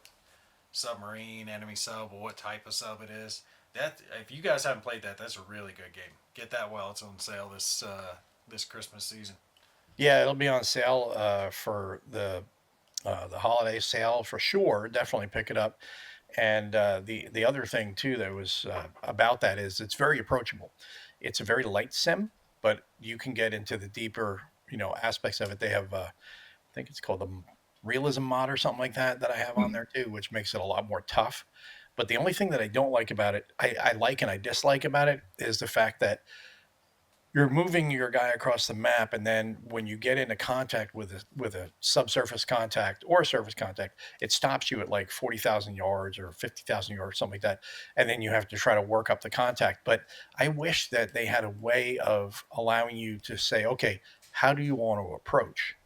submarine, enemy sub, or what type of sub it is. That if you guys haven't played that, that's a really good game. Get that while it's on sale this Christmas season. Yeah, it'll be on sale for the holiday sale for sure. Definitely pick it up. And the other thing too that was about that is it's very approachable. It's a very light sim, but you can get into the deeper aspects of it. They have I think it's called the realism mod or something like that I have on Mm. there too, which makes it a lot more tough. But the only thing that I don't like about it, I like and I dislike about it, is the fact that you're moving your guy across the map, and then when you get into contact with a subsurface contact or a surface contact, it stops you at like 40,000 yards or 50,000 yards, something like that, and then you have to try to work up the contact. But I wish that they had a way of allowing you to say, okay, how do you want to approach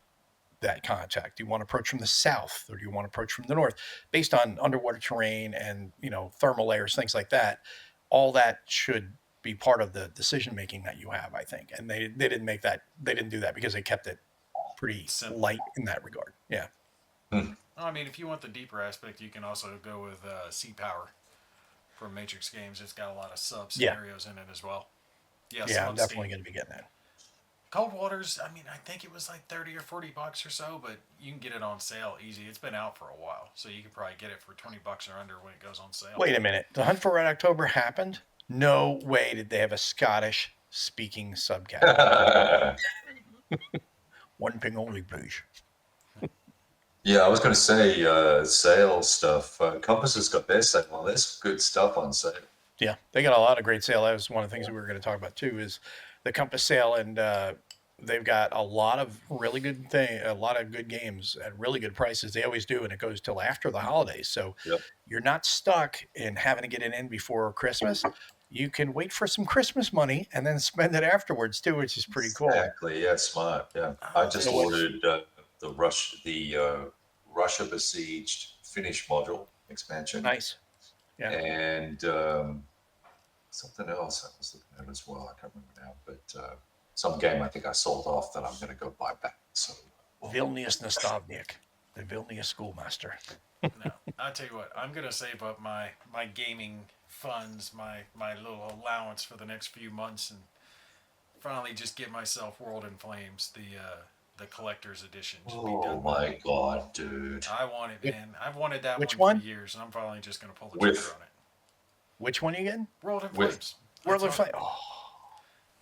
that contact? Do you want to approach from the south or do you want to approach from the north? Based on underwater terrain and thermal layers, things like that. All that should be part of the decision making that you have, I think. And they didn't make that. They didn't do that because they kept it pretty Simple. light in that regard. Yeah. Mm. I mean, if you want the deeper aspect, you can also go with Sea Power from Matrix Games. It's got a lot of sub Yeah. scenarios in it as well. Yes, Yeah. I'm on definitely Steam. going to be getting that. Cold Waters, I mean, I think it was like 30 or 40 bucks or so, but you can get it on sale easy. It's been out for a while, so you could probably get it for 20 bucks or under when it goes on sale. Wait a minute. The Hunt for Red October happened. No way did they have a Scottish speaking subcaptain. One thing only, please. Yeah, I was going to say sales stuff. Compass has got their sale. Well, there's good stuff on sale. Yeah, they got a lot of great sale. That was one of the things we were going to talk about too. Is the Compass sale, and they've got a lot of really a lot of good games at really good prices. They always do, and it goes till after the holidays. So Yep. you're not stuck in having to get it in before Christmas. You can wait for some Christmas money and then spend it afterwards too, which is pretty cool. Exactly. Yeah, smart. Yeah, I Oh, just So what's ordered the Russia besieged Finnish module expansion, nice? Yeah, and something else I was looking at as well. I can't remember now, but some game I think I sold off that I'm going to go buy back. So Vilnius Nastavnik, the Vilnius schoolmaster. no. I'll tell you what, I'm going to save up my gaming funds, my little allowance for the next few months, and finally just get myself World in Flames, the collector's edition. Should be oh done my god, dude! I want it, Which, man. I've wanted that which one for one? years, and I'm finally just going to pull the trigger With on it. Which one again? World in with Flames. World That's of all. Fight. Oh.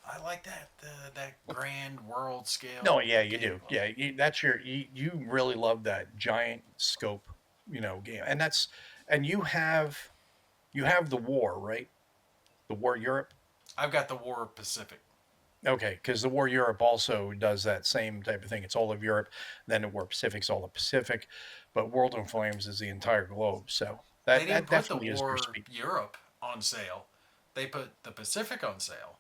I like that that grand world scale. No, yeah, you game. do. Yeah, that's you really love that giant scope, game, and you have the war, right? The War Europe. I've got the War Pacific. Okay, because the War Europe also does that same type of thing. It's all of Europe. Then the War Pacific's all the Pacific, but World in Flames is the entire globe. So They that didn't that put the definitely is your War speed. Europe on sale. They put the Pacific on sale.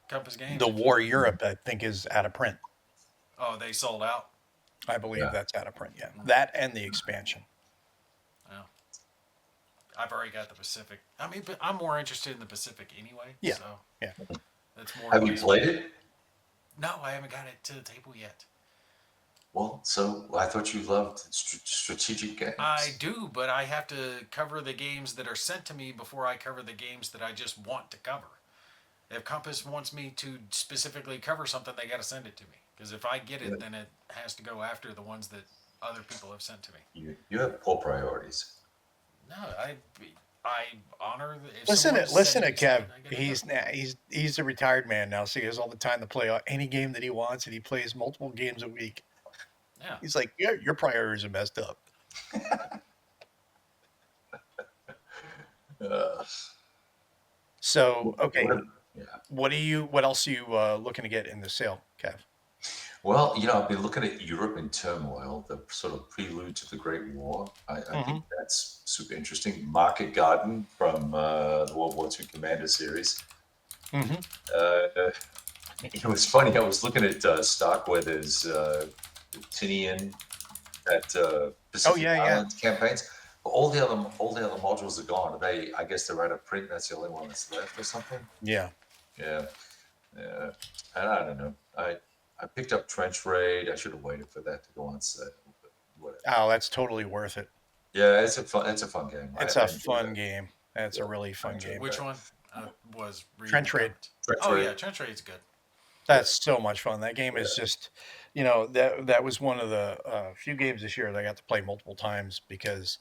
Compass Games, The if you War look. Europe, I think, is out of print. Oh, they sold out. I believe yeah, that's out of print. Yeah, that and the expansion. Well, I've already got the Pacific. I mean, but I'm more interested in the Pacific anyway. Yeah. So Yeah. that's more. Have you reason. played it? No, I haven't got it to the table yet. Well, so I thought you loved strategic I games. do, but I have to cover the games that are sent to me before I cover the games that I just want to cover. If Compass wants me to specifically cover something, they got to send it to me. Because if I get Yeah. it, then it has to go after the ones that other people have sent to me. You have poor priorities. No, I honor if Listen someone to is listen sending to me something, Kev. I gotta do it. He's a retired man now, so he has all the time to play any game that he wants, and he plays multiple games a week. Yeah. He's like, yeah, your priorities are messed up. Uh, So okay, yeah. what else are you looking to get in the sale, Kev? Well, I've been looking at Europe in turmoil, the sort of prelude to the Great War. I Mm-hmm. think that's super interesting. Market Garden from the World War II Commander series. Mm-hmm. It was funny. I was looking at Starkweather's Tinian, that Oh Pacific yeah, yeah. Islands campaigns. But all the other modules are gone. I guess they're out of print. That's the only one that's left, or something. Yeah. Yeah, yeah. And I don't know. I picked up Trench Raid. I should have waited for that to go on sale, but whatever. Oh, that's totally worth it. Yeah, it's a fun game. It's I a enjoyed fun that. game. That's a Yeah, really I fun enjoyed game. Which that. one was reading Trench the Raid. comments? Trench Oh Raid. yeah, Trench Raid's good. That's so much fun. That game is Yeah, just, that was one of the few games this year that I got to play multiple times because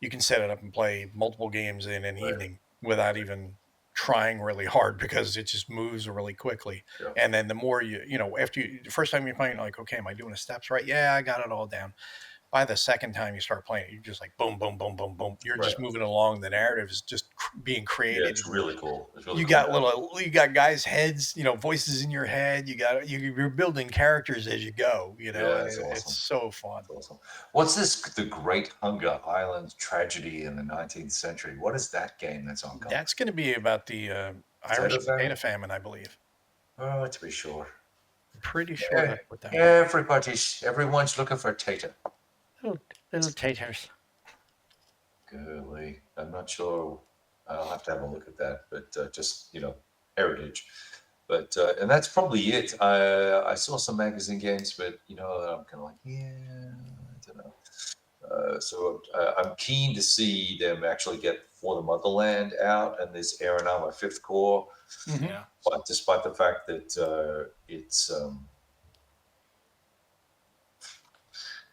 you can set it up and play multiple games in an right, evening without even trying really hard because it just moves really quickly. yeah, And then the more after the first time you're playing, like, okay, am I doing the steps right? Yeah, I got it all down. By the second time you start playing, you're just like boom, boom, boom, boom, boom. You're right. just moving along. The narrative is just being Yeah, created. it's really cool. It's really You cool. got you got guys' heads, voices in your head. You're building characters as you go, Yeah, and it's it's awesome. so fun. It's awesome. What's this? The Great Hunger Island Tragedy in the 19th Century. What is that game that's on Compass? That's going to be about the Irish Potato potato famine? famine, I believe. Oh, to be sure. I'm pretty sure Yeah, that's what that was. everyone's looking for a tater. Little, little taters. Golly, I'm not sure. I'll have to have a look at that, but just heritage. But and that's probably it. I saw some magazine games, but I'm kind of like, yeah, I don't know. So I'm keen to see them actually get For the Motherland out and this Air and Armor Fifth Corps. Mm-hmm. Yeah. But despite the fact that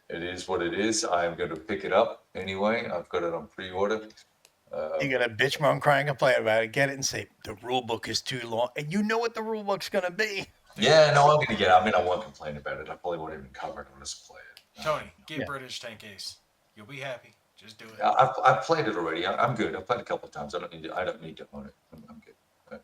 it is what it is, I am going to pick it up anyway. I've got it on pre-order. You got a bitch moan crying complain about it. Get it and say the rule book is too long, and you know what the rule book's going to be. Yeah, no, I'm going to get it. I mean, I won't complain about it. I probably won't even cover it. I'll just play it. Tony, get Yeah. British Tank Ace. You'll be happy. Just do it. I've played it already. I'm good. I've played it a couple of times. I don't need to own it. I'm good.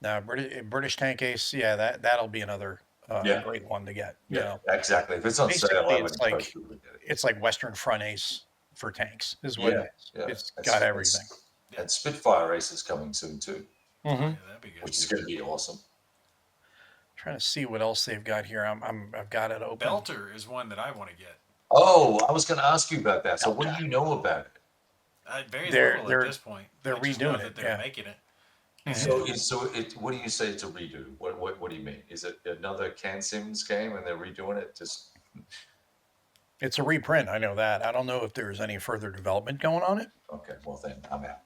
Now, British Tank Ace, yeah, that'll be another Yeah. great one to get. Yeah, exactly. If it's on sale, Basically, I would it's encourage like people to get it. it's like Western Front Ace for tanks, is what Yeah, it is. yeah. It's That's- got that's- everything. And Spitfire Race is coming soon too, Mm-hmm. Yeah, that'd be good. which is going to be awesome. Trying to see what else they've got here. I've got it open. Belter is one that I want to get. Oh, I was going to ask you about that. So, what do you know about it? Very They're- little they're- at this point. they're I just know redoing that it, they're yeah. making it. What do you say it's a redo? What do you mean? Is it another Can Sims game and they're redoing it? Just It's a reprint. I know that. I don't know if there's any further development going on it. okay. Well, then I'm out.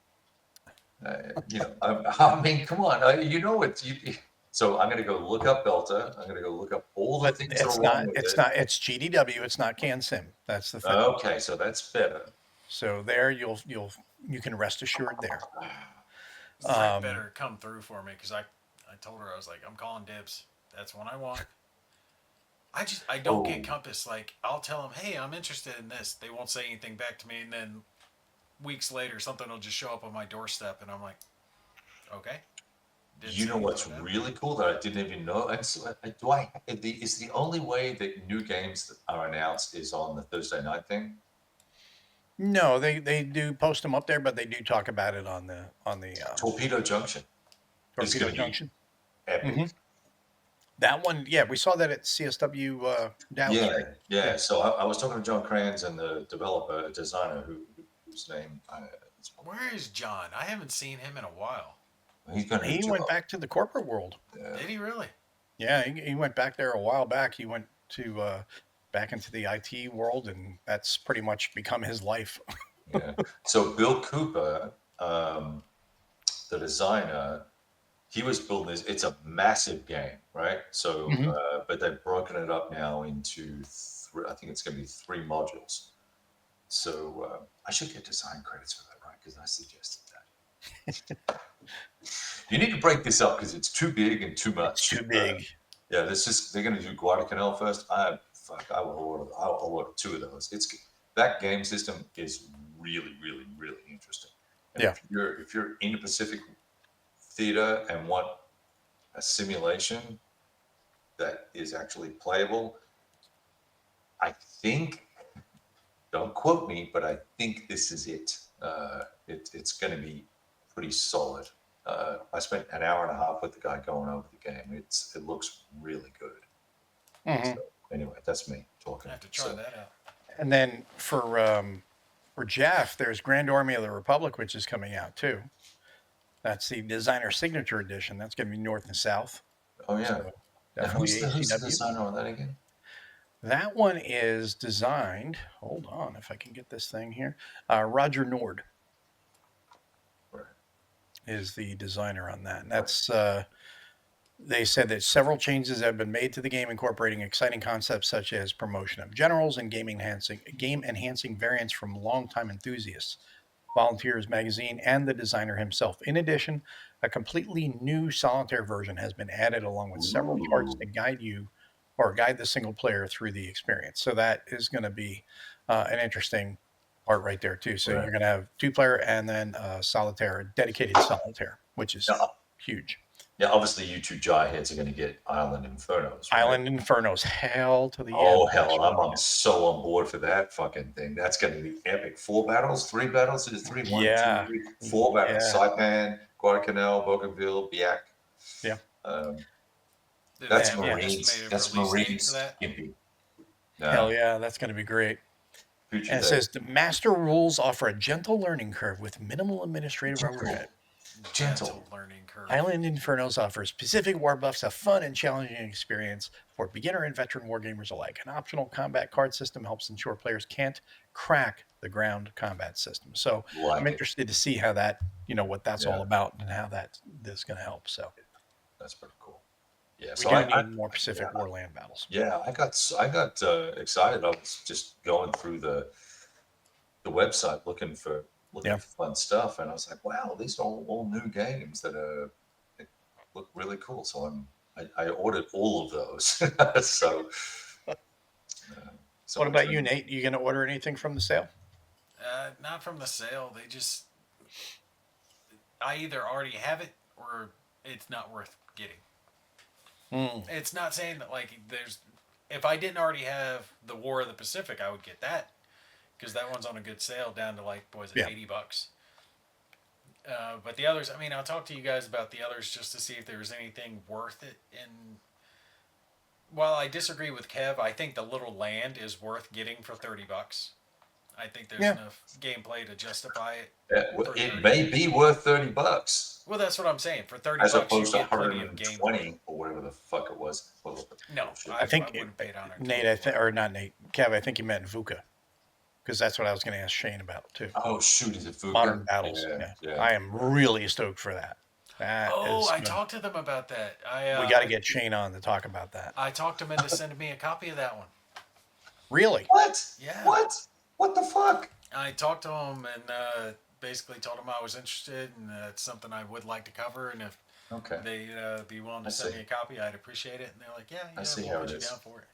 I mean, come on. So I'm going to go look up Belta. I'm going to go look up all the But things that it's are not. wrong with It's it. not. It's GDW. It's not Can Sim. That's the thing. Okay, so that's better. So there, you can rest assured there. Rick better come through for me because I told her, I was like, I'm calling dibs. That's one I want. I don't get Compass. Like, I'll tell them, hey, I'm interested in this. They won't say anything back to me, and then weeks later, something will just show up on my doorstep, and I'm like, okay. You know what's really cool that I didn't even know? And so, is the only way that new games that are announced is on the Thursday night thing? No, they do post them up there, but they do talk about it on the Torpedo Junction. It's Torpedo gonna be Junction. epic. Mhm. That one, yeah, we saw that at CSW Dallas. Yeah, Right? yeah. So I was talking to John Kranz and the designer whose name responsible. Where is John? I haven't seen him in a while. He's got a new He went job. back to the corporate world. Did he really? Yeah, he went back there a while back. He went to back into the IT world, and that's pretty much become his life. Yeah. So Bill Cooper, the designer, he was building this. It's a massive game, right? So, Mhm. but they've broken it up now into I think it's going to be 3 modules. So I should get design credits for that, right? Because I suggested that. You need to break this up because it's too big and too It's much. too big. Yeah, they're going to do Guadalcanal first. I will order 2 of those. That game system is really, really, really interesting. And Yeah. if you're in the Pacific Theater and want a simulation that is actually playable, I think, don't quote me, but I think this is it. It's going to be pretty solid. I spent an hour and a half with the guy going over the game. It looks really good. Hmm. So anyway, that's me I talking. have to try So that out. And then for Jeff, there's Grand Army of the Republic, which is coming out too. That's the designer signature edition. That's going to be North and South. oh yeah. So Now definitely who's the ACW. designer on that again? That one is designed. Hold on, if I can get this thing here. Roger Nord Right. is the designer on that. And Right. that's they said that several changes have been made to the game, incorporating exciting concepts such as promotion of generals and game enhancing variants from longtime enthusiasts. Volunteers magazine and the designer himself. In addition, a completely new solitaire version has been added along with several charts Ooh. to guide you or guide the single player through the experience. So that is going to be an interesting part right there too. So Right. you're going to have 2 player and then solitaire, dedicated solitaire, which is Now, huge. yeah, obviously you 2 Jawheads are going to get Island Infernos, right? Island Infernos, hell to the Oh end. hell, I'm so on board for that fucking thing. That's going to be epic. 4 battles, 3 battles. Is it three? One, two, Yeah, three, 4 battles. yeah, Saipan, Guadalcanal, Bougainville, Biak. yeah, Um, Did they that's have an yeah. Marines. estimated That's release date for Marines that? Gimpy. Hell yeah, that's going to be great. Future And it day. says the master rules offer a gentle learning curve with minimal administrative overhead. Gentle. Learning curve. Island Infernos offers specific war buffs, a fun and challenging experience for beginner and veteran wargamers alike. An optional combat card system helps ensure players can't crack the ground combat system. So I'm Like it. interested to see how that, what that's all Yeah, about and how that's going to help. So that's pretty cool. Yeah, we so do I need more Pacific yeah, War land battles. yeah, I got excited. I was just going through the website looking Yeah. for fun stuff, and I was like, wow, these are all new games that look really cool. So I ordered all of those. So What someone's about gonna you, Nate? You going to order anything from the sale? Not from the sale. I either already have it or it's not worth getting. Mm, It's not saying that if I didn't already have the War of the Pacific, I would get that because that one's on a good sale down to yeah. $80. But the others, I mean, I'll talk to you guys about the others just to see if there was anything worth it. And while I disagree with Kev, I think the little land is worth getting for $30. I think there's Yeah. enough gameplay to justify it. it may be worth $30 Well, that's what I'm saying. For 30 as bucks, you opposed to get plenty of gameplay. 120 or whatever the fuck it was. No, I think wouldn't pay it on it. Nate, or not Nate, Kev, I think you meant VUCA because that's what I was going to ask Shane about too. Oh shoot, is it Fuka? Modern battles. Yeah. I am really stoked for that. I talked to them about that. We got to get Shane on to talk about that. I talked him into sending me a copy of that one. Really? What? Yeah. What the fuck? I talked to him and basically told him I was interested and it's something I would like to cover. And if Okay. they'd be willing to send me a copy, I'd appreciate it. And they're like, yeah, I see we'll how put it you is. down for it.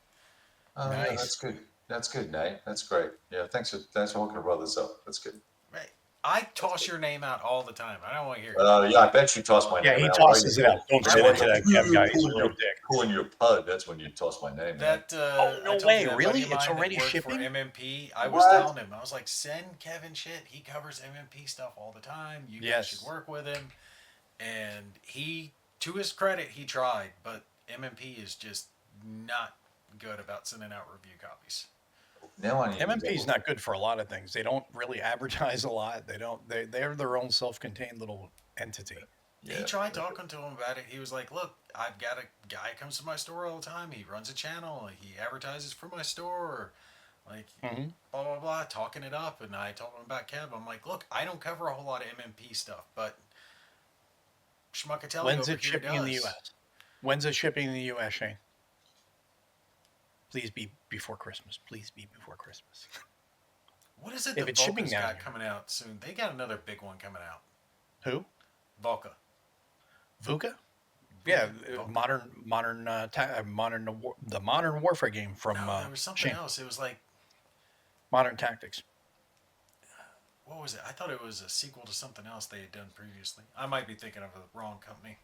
Oh, Nice. yeah, that's good. That's good, Nate. That's great. Yeah, thanks for hooking our brothers up. That's good. Right. I toss your name out all the time. I don't want to hear it. Yeah, I bet you toss my Yeah, name he out. tosses it out. Don't say that to that Kev guy. He's a Pulling real your, dick. pulling your pud. That's when you toss my name. That Oh, no I told way, you that really? buddy of It's mine already that worked shipping? for MMP. I was What? telling him, I was like, send Kevin shit. He covers MMP stuff all the time. You guys Yes. should work with him. And he, to his credit, he tried, but MMP is just not good about sending out review copies. Now I need to MMP is double. not good for a lot of things. They don't really advertise a lot. They don't. They're their own self-contained little entity. He Yeah, tried talking to him about it. He was like, "Look, I've got a guy comes to my store all the time. He runs a channel. He advertises for my store. Like, Hmm. blah blah blah, talking it up." And I told him about Kev. I'm like, "Look, I don't cover a whole lot of MMP stuff, but Schmuckatelli When's over it here shipping in the does." U.S.? When's it shipping in the U.S., Shane? Please be before Christmas. Please be before Christmas. What is it If that it's shipping Volca's down got here, coming out soon? They got another big one coming out. who? Volca. VUCA? Yeah, Vuka? Volca? the modern warfare game from No, there was something Shane. else. It was like, Modern Tactics. what was it? I thought it was a sequel to something else they had done previously. I might be thinking of the wrong company.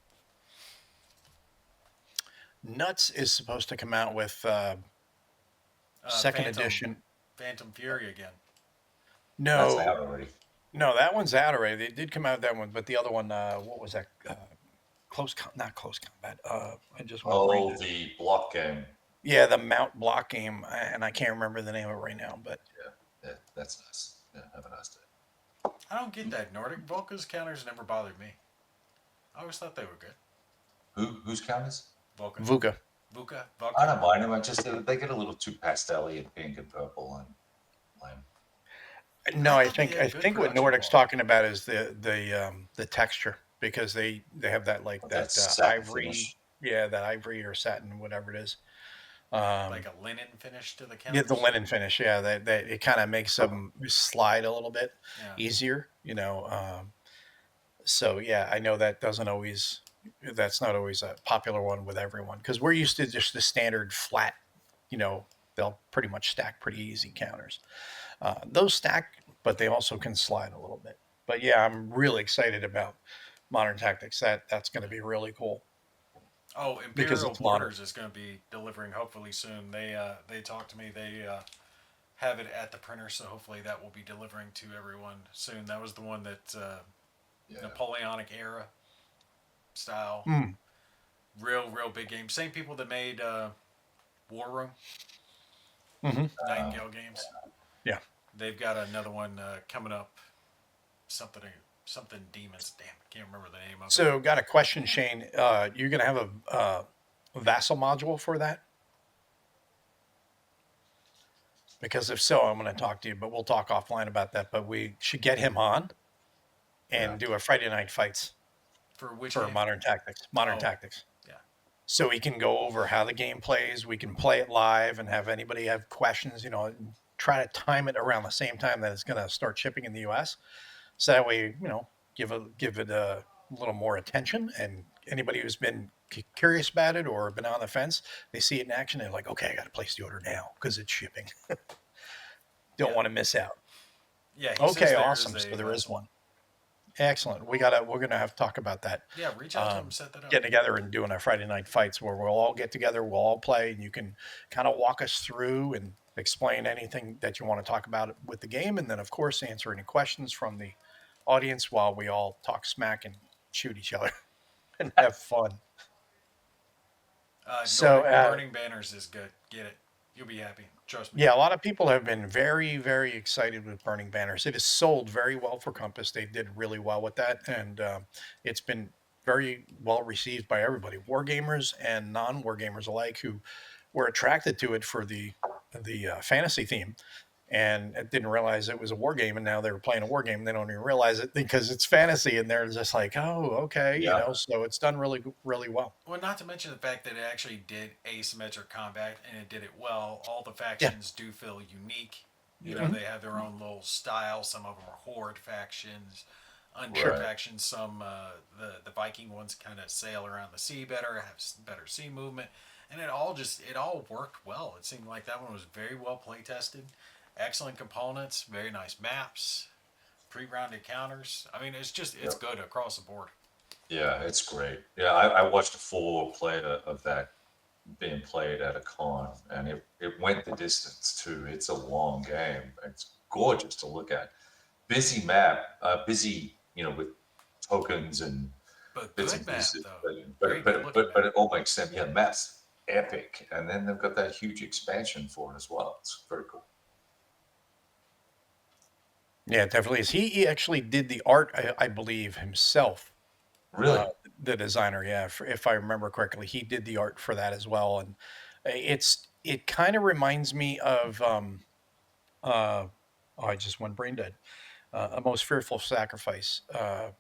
Nuts is supposed to come out with second Phantom, edition. Phantom Fury again. that's No, out already. no, that one's out already. They did come out with that one, but the other one, what was that? Not close combat. I just went brain Oh, dead. the block game. Yeah, the mount block game, and I can't remember the name of it right now. But Yeah, that's nice. Yeah, have a nice day. I don't get that. Nordic Volca's counters never bothered me. I always thought they were good. Whose counters? Vulcan. VUCA. Vuka? I Vulcan? don't mind them. I just they get a little too pastel-y and pink and purple and lame. No, I I thought they think had good what production Nordic's quality. talking about is the texture because they have that like But that that satin ivory, finish. yeah, that ivory or satin, whatever it is. Um, Like a linen finish to the yeah, the counters. linen finish, yeah, that it kind of makes them slide a little bit Yeah. easier, you know. So yeah, I know that doesn't always that's not always a popular one with everyone because we're used to just the standard flat, you know, they'll pretty much stack pretty easy counters. Those stack, but they also can slide a little bit. But yeah, I'm really excited about Modern Tactics. That's going to be really cool Oh, because Imperial it's modern. Borders is going to be delivering hopefully soon. They talked to me. They have it at the printer, so hopefully that will be delivering to everyone soon. That was the one that Yeah. Napoleonic era style, Mm, real big game. Same people that made War Room, hmm. Nightingale Games. Yeah. They've got another one coming up. Something something demons. Damn, I can't remember the name of it. So, got a question, Shane. You're going to have a vassal module for that? Because if so, I'm going to talk to you, but we'll talk offline about that. But we should get him on Yeah. and do a Friday night fights For which for game? Modern Tactics. Modern Oh, Tactics. yeah. So we can go over how the game plays. We can play it live and have anybody have questions. You know, and try to time it around the same time that it's going to start shipping in the U.S. So that way, you know, give it a little more attention. And anybody who's been curious about it or been on the fence, they see it in action. They're like, okay, I got to place the order now because it's shipping. Don't Yeah. want to miss out. Yeah, he says Okay, there is awesome. So a there is vessel. one. Excellent. We're gonna have to talk about that. Yeah, reach out to him, set that up. Getting together and doing our Friday night fights where we'll all get together, we'll all play, and you can kind of walk us through and explain anything that you want to talk about with the game, and then of course answer any questions from the audience while we all talk smack and shoot each other and have fun. So Nordic Burning Banners is good. Get it. You'll be happy. Trust me. yeah, a lot of people have been very, very excited with Burning Banners. It has sold very well for Compass. They did really well with that, and it's been very well received by everybody, wargamers and non-wargamers alike, who were attracted to it for the fantasy theme, and didn't realize it was a war game. And now they're playing a war game. And they don't even realize it because it's fantasy, and they're just like, oh, okay, you Yeah. know. So it's done really, really well. Well, not to mention the fact that it actually did asymmetric combat and it did it well. All the Yeah. factions do feel unique. You Yeah. know, they have their own little style. Some of them are horde factions, undead Right. factions. Some the Viking ones kind of sail around the sea better, have better sea movement, and it all worked well. It seemed like that one was very well play tested. Excellent components, very nice maps, pre-rounded counters. I mean, it's Yep. good across the board. Yeah, it's great. Yeah, I watched a full play of that being played at a con, and it went the distance too. It's a long game. It's gorgeous to look at. Busy map, busy, with tokens and But bits and good map pieces, though, but very but good but looking but, but map. it all makes sense. Yeah, maps epic, and then they've got that huge expansion for it as well. It's very cool. Yeah, it definitely is. He actually did the art, I believe, himself. Really? The designer, yeah, if I remember correctly, he did the art for that as well, and it kind of reminds me of uh, oh, I just went brain dead. A most fearful sacrifice. Uh,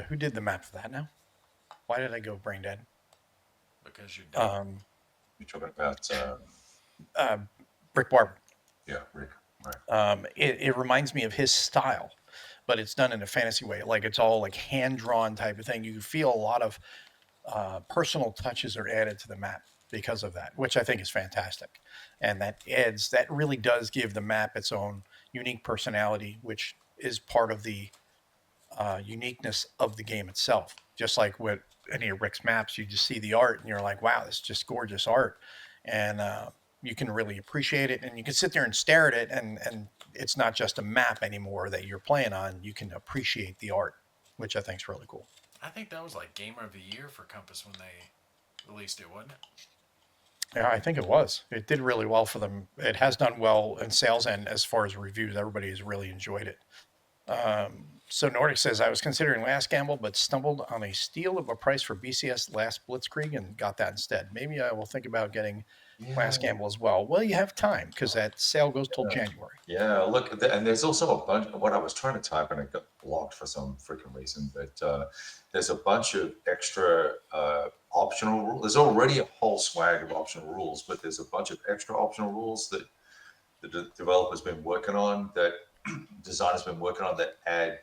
who did the map for that now? Why did I go brain dead? because you're dumb. Um, You're talking about, uh, Brick Barber. yeah, Rick. Right. It reminds me of his style, but it's done in a fantasy way. Like it's all like hand drawn type of thing. You feel a lot of personal touches are added to the map because of that, which I think is fantastic. And that really does give the map its own unique personality, which is part of the uniqueness of the game itself. Just like with any of Rick's maps, you just see the art and you're like, wow, this is just gorgeous art. And you can really appreciate it. And you can sit there and stare at it. And it's not just a map anymore that you're playing on. You can appreciate the art, which I think is really cool. I think that was like Gamer of the Year for Compass when they released it, wasn't it? Yeah, I think it was. It did really well for them. It has done well in sales and as far as reviews, everybody has really enjoyed it. So Nordic says, I was considering Last Gamble, but stumbled on a steal of a price for BCS Last Blitzkrieg and got that instead. Maybe I will think about getting Yeah, Last Gamble as well. Well, you have time because that sale goes till January. yeah. Look, and there's also a bunch. What I was trying to type and it got blocked for some freaking reason. But there's a bunch of extra optional rules. There's already a whole swag of optional rules, but there's a bunch of extra optional rules that the developer's been working on, that designers been working on, that add,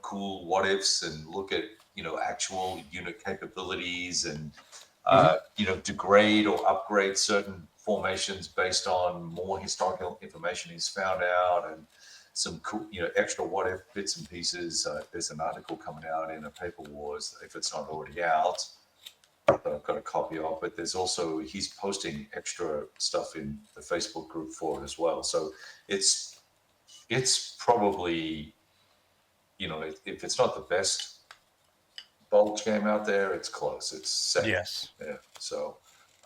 cool what ifs and look at, actual unit capabilities and, Hmm. degrade or upgrade certain formations based on more historical information he's found out, and some cool, extra what if bits and pieces. There's an article coming out in a Paper Wars, if it's not already out, that I've got a copy of, but there's also, he's posting extra stuff in the Facebook group for it as well. So it's, it's probably, if it's not the best bulk game out there, it's close. It's second. Yes. Yeah. So,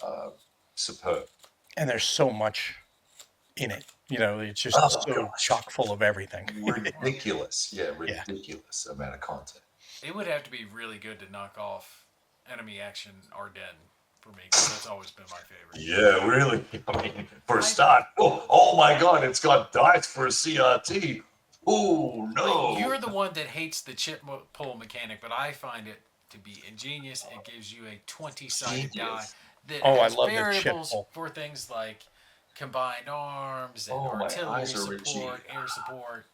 uh, superb. And there's so much in it. It's just Oh so gosh, chock full of everything. Well, ridiculous. Yeah, Yeah. ridiculous amount of content. it would have to be really good to knock off Enemy Action Ardennes for me because that's always been my favorite. Yeah, really. I mean, for a I, start, oh my God, it's got dice for a CRT. Oh like, no. you're the one that hates the chip pull mechanic, but I find it to be ingenious. It gives you a 20-sided die Genius. that Oh, I has love the chip variables pull. for things like combined arms and Oh, my artillery eyes are itchy. support, air support.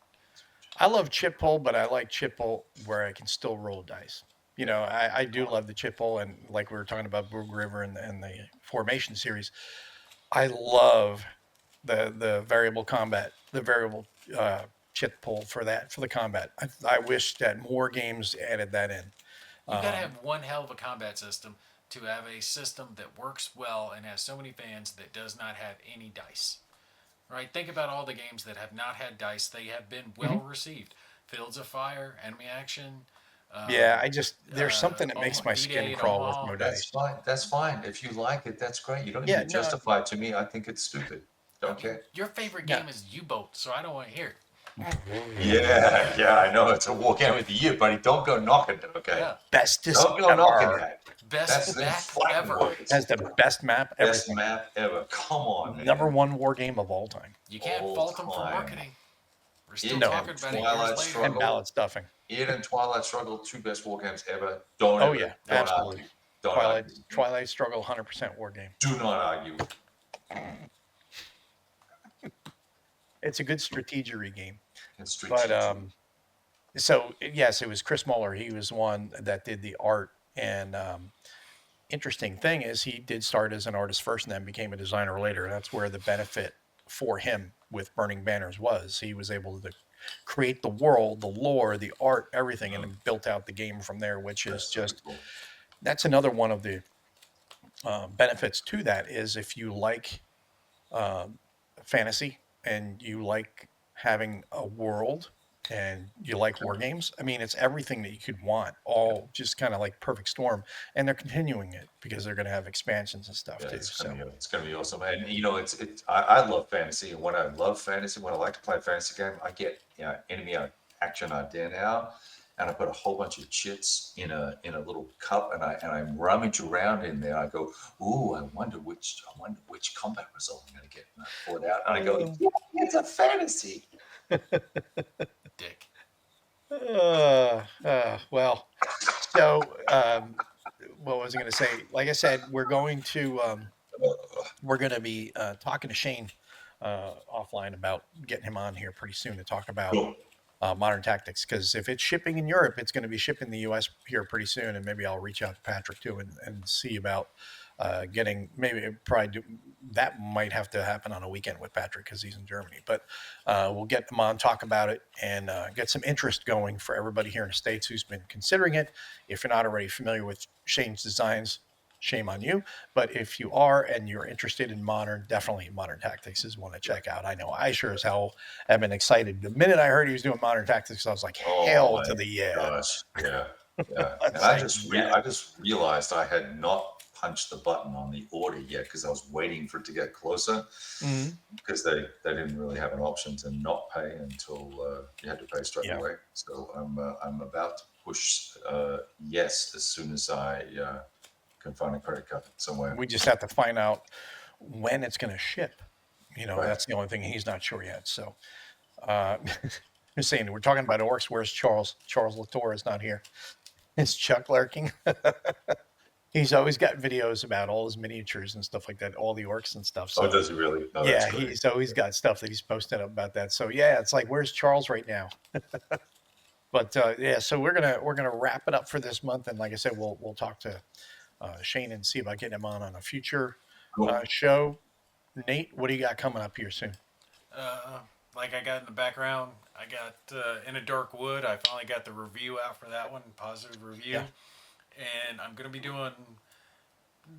I love chip pull, but I like chip pull where I can still roll dice. I do love the chip pull, and like we were talking about Boog River and the Formation series, I love the variable combat, the variable chip pull for that for the combat. I wish that more games added that in. You got to Um, have one hell of a combat system to have a system that works well and has so many fans that does not have any dice. Right? Think about all the games that have not had dice. They have been well mhm. received. Fields of Fire, Enemy Action, Yeah, I just there's something that makes my skin D-Day at crawl with Omaha. no That's dice. fine. That's fine. If you like it, that's great. You don't need Yeah, to no, justify it to me. I think it's stupid. I Don't mean, care. your favorite no. game is U-Boat, so I don't want to hear it. Yeah, yeah, I know. It's a war game of the year, buddy. Don't go knocking, okay? Yeah. Don't Bestest go knocking ever. that. Best That's them map fighting ever. words. Has the best map, Best everything. map ever. Come on, Number man. one war game of all time. You can't All fault them for time. marketing. We're still It No, talking and about it years Twilight later. and Struggle. ballot stuffing. It and Twilight Struggle, two best war games ever. Don't Oh ever, yeah, don't absolutely. argue. Don't Twilight argue with me. Twilight Struggle, 100% war game. Do not argue. It's a good strategery game. It's strategic. But so yes, it was Chris Muller. He was the one that did the art. And interesting thing is, he did start as an artist first, and then became a designer later. That's where the benefit for him with Burning Banners was. He was able to create the world, the lore, the art, everything, and then built out the game from there. Which is That's very just cool. that's another one of the benefits to that is if you like fantasy and you like having a world and you like war games, I mean, it's everything that you could want, all just kind of like perfect storm. And they're continuing it because they're going to have expansions and stuff Yeah, too. So, it's gonna be awesome. And you know, I love fantasy, and when I love fantasy, when I like to play a fantasy game, I get enemy action idea now, and I put a whole bunch of chits in a little cup, and I rummage around in there. I go, ooh, I wonder which combat result I'm gonna get, and I pull it out, and I go, uh, yeah, it's a fantasy. Dick. well, so what was I going to say? Like I said, we're going to be talking to Shane offline about getting him on here pretty soon to talk about Cool. modern tactics, because if it's shipping in Europe, it's going to be shipping the US here pretty soon, and maybe I'll reach out to Patrick too and see about getting maybe probably that might have to happen on a weekend with Patrick because he's in Germany, but we'll get him on, talk about it, and get some interest going for everybody here in the States who's been considering it. If you're not already familiar with Shane's designs, shame on you. But if you are and you're interested in modern, definitely Modern Tactics is one to check out. I know I sure as hell have been excited. The minute I heard he was doing Modern Tactics, I was like, Oh hell my to the yeah. gosh. Yeah. Yeah. I And was like, yeah. I just realized I had not punched the button on the order yet because I was waiting for it to get closer Mhm. because they didn't really have an option to not pay until you had to pay straight Yeah. away. So I'm about to push yes as soon as I can find a credit card somewhere. We just have to find out when it's going to ship. Right. That's the only thing he's not sure yet. So, just saying, we're talking about orcs. Where's Charles? Charles Latour is not here. Is Chuck lurking? He's always got videos about all his miniatures and stuff like that, all the orcs and stuff. Oh, So, does he really? Oh, that's yeah, great. he's always got stuff that he's posted about that. So, yeah, it's like, where's Charles right now? But yeah, so we're gonna wrap it up for this month, and like I said, we'll talk to Shane and see about getting him on a future Cool. show. Nate, what do you got coming up here soon? Uh, like I got in the background, I got In a Dark Wood. I finally got the review out for that one, positive review. Yeah, And I'm going to be doing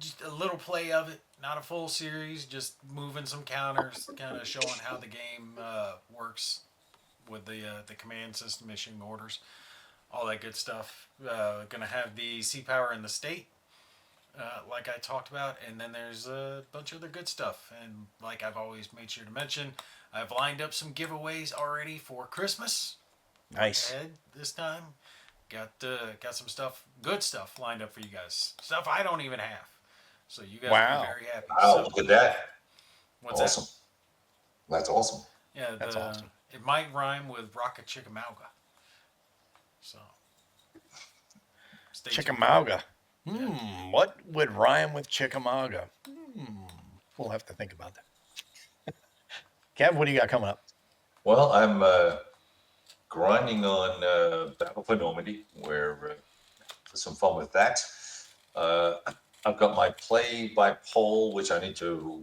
just a little play of it, not a full series, just moving some counters, kind of showing how the game works with the command system, issuing orders, all that good stuff. Going to have the Sea Power in the State, like I talked about, and then there's a bunch of other good stuff. And like I've always made sure to mention, I've lined up some giveaways already for Christmas. Look nice. ahead this time. Got some stuff, good stuff lined up for you guys. Stuff I don't even have, so you guys will be Wow, very happy. Wow, So look at that. what's that? Awesome. That's awesome. Yeah, that's awesome. it might rhyme with Rocket Chickamauga. So stay tuned. Chickamauga. Yeah. What would rhyme with Chickamauga? We'll have to think about that. Kev, what do you got coming up? Well, I'm grinding on Battle for Normandy, where for some fun with that. Uh, I've got my play by poll, which I need to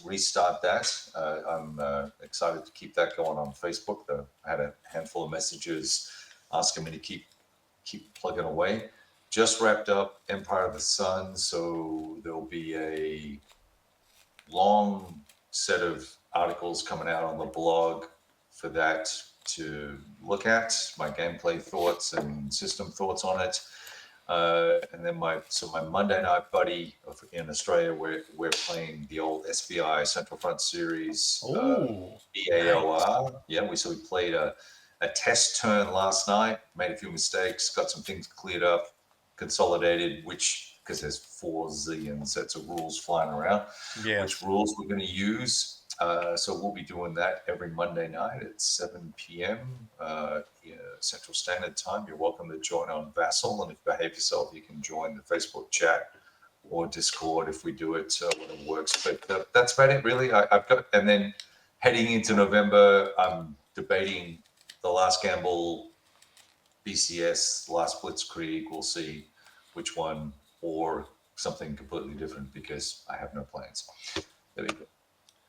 restart that. I'm excited to keep that going on Facebook. I had a handful of messages asking me to keep plugging away. Just wrapped up Empire of the Sun, so there'll be a long set of articles coming out on the blog for that to look at, my gameplay thoughts and system thoughts on it. And then my Monday night buddy in Australia, we're playing the old SBI Central Front Series, Oh, BAOR. Yeah, we played a test turn last night, made a few mistakes, got some things cleared up, consolidated, which because there's 4 zillion sets of rules flying around, which yes. rules we're going to use. So we'll be doing that every Monday night at 7 p.m. Central Standard Time. You're welcome to join on Vassal, and if you behave yourself, you can join the Facebook chat or Discord if we do it when it works. But that's about it, really. I've got, and then heading into November, I'm debating the Last Gamble, BCS, Last Blitzkrieg. We'll see which one, or something completely different because I have no plans. There we go.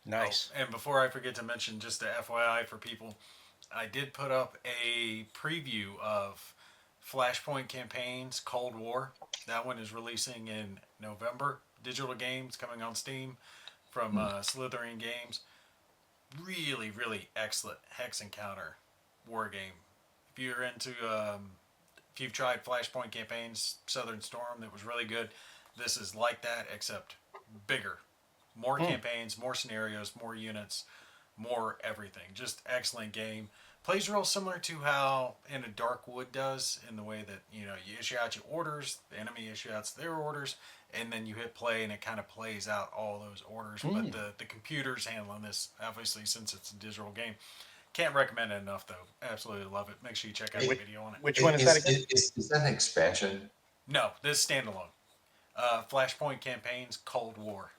Nice. Oh, and before I forget to mention, just a FYI for people, I did put up a preview of Flashpoint Campaigns Cold War. That one is releasing in November. Digital games coming on Steam from Slytherin Games. Really, really excellent hex encounter war game. If you're into, if you've tried Flashpoint campaigns, Southern Storm, that was really good. This is like that, except bigger, more campaigns, more scenarios, more units, more everything. Just excellent game. Plays real similar to how in a Darkwood does, in the way that you issue out your orders, the enemy issue out their orders, and then you hit play and it kind of plays out all those orders. But the computer's handling this, obviously, since it's a digital game. Can't recommend it enough though. Absolutely love it. Make sure you check out the video on it. Which one is that again? Is that an expansion? No, this is standalone. Flashpoint campaigns, Cold War.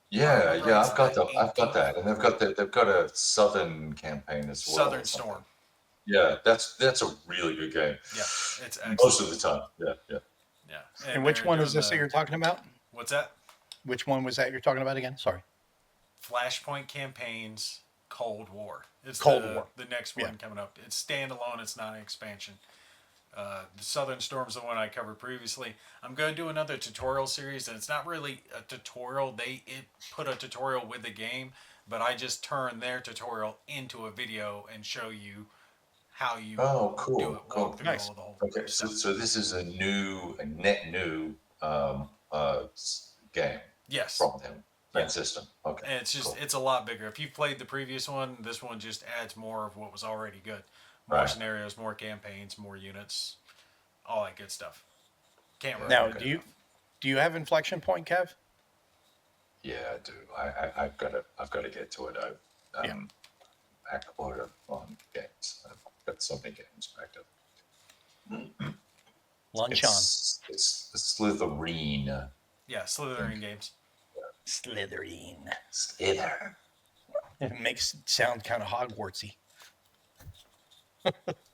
Yeah, Remember, yeah, it's I've got 18th. that, and they've got a Southern campaign as well. Southern Storm. Yeah, that's a really good game. Yeah, it's excellent. Most of the time. Yeah. Yeah. And which they're one is doing this that you're talking about? What's that? Which one was that you're talking about again? Sorry. Flashpoint campaigns, Cold War. It's Cold War. The next one coming up. It's standalone. It's not an expansion. The Southern Storm's the one I covered previously. I'm going to do another tutorial series, and it's not really a tutorial. It put a tutorial with the game, but I just turn their tutorial into a video and show you how you Cool, do it. cool. Walk through Nice. all the whole Okay, stuff. so this is a net new game Yes. from them. That system. Okay. And it's just cool. it's a lot bigger. If you've played the previous one, this one just adds more of what was already good. More Right. scenarios, more campaigns, more units, all that good stuff. Can't remember. Now, Okay. do you have Inflection Point, Kev? Yeah, I do. I've got to get to it. I'm back order on games. I've got so many games backed up. Lunch on. It's the Slytherin. Yeah, Slytherin games. Slytherin. Slither. It makes it sound kind of Hogwartsy.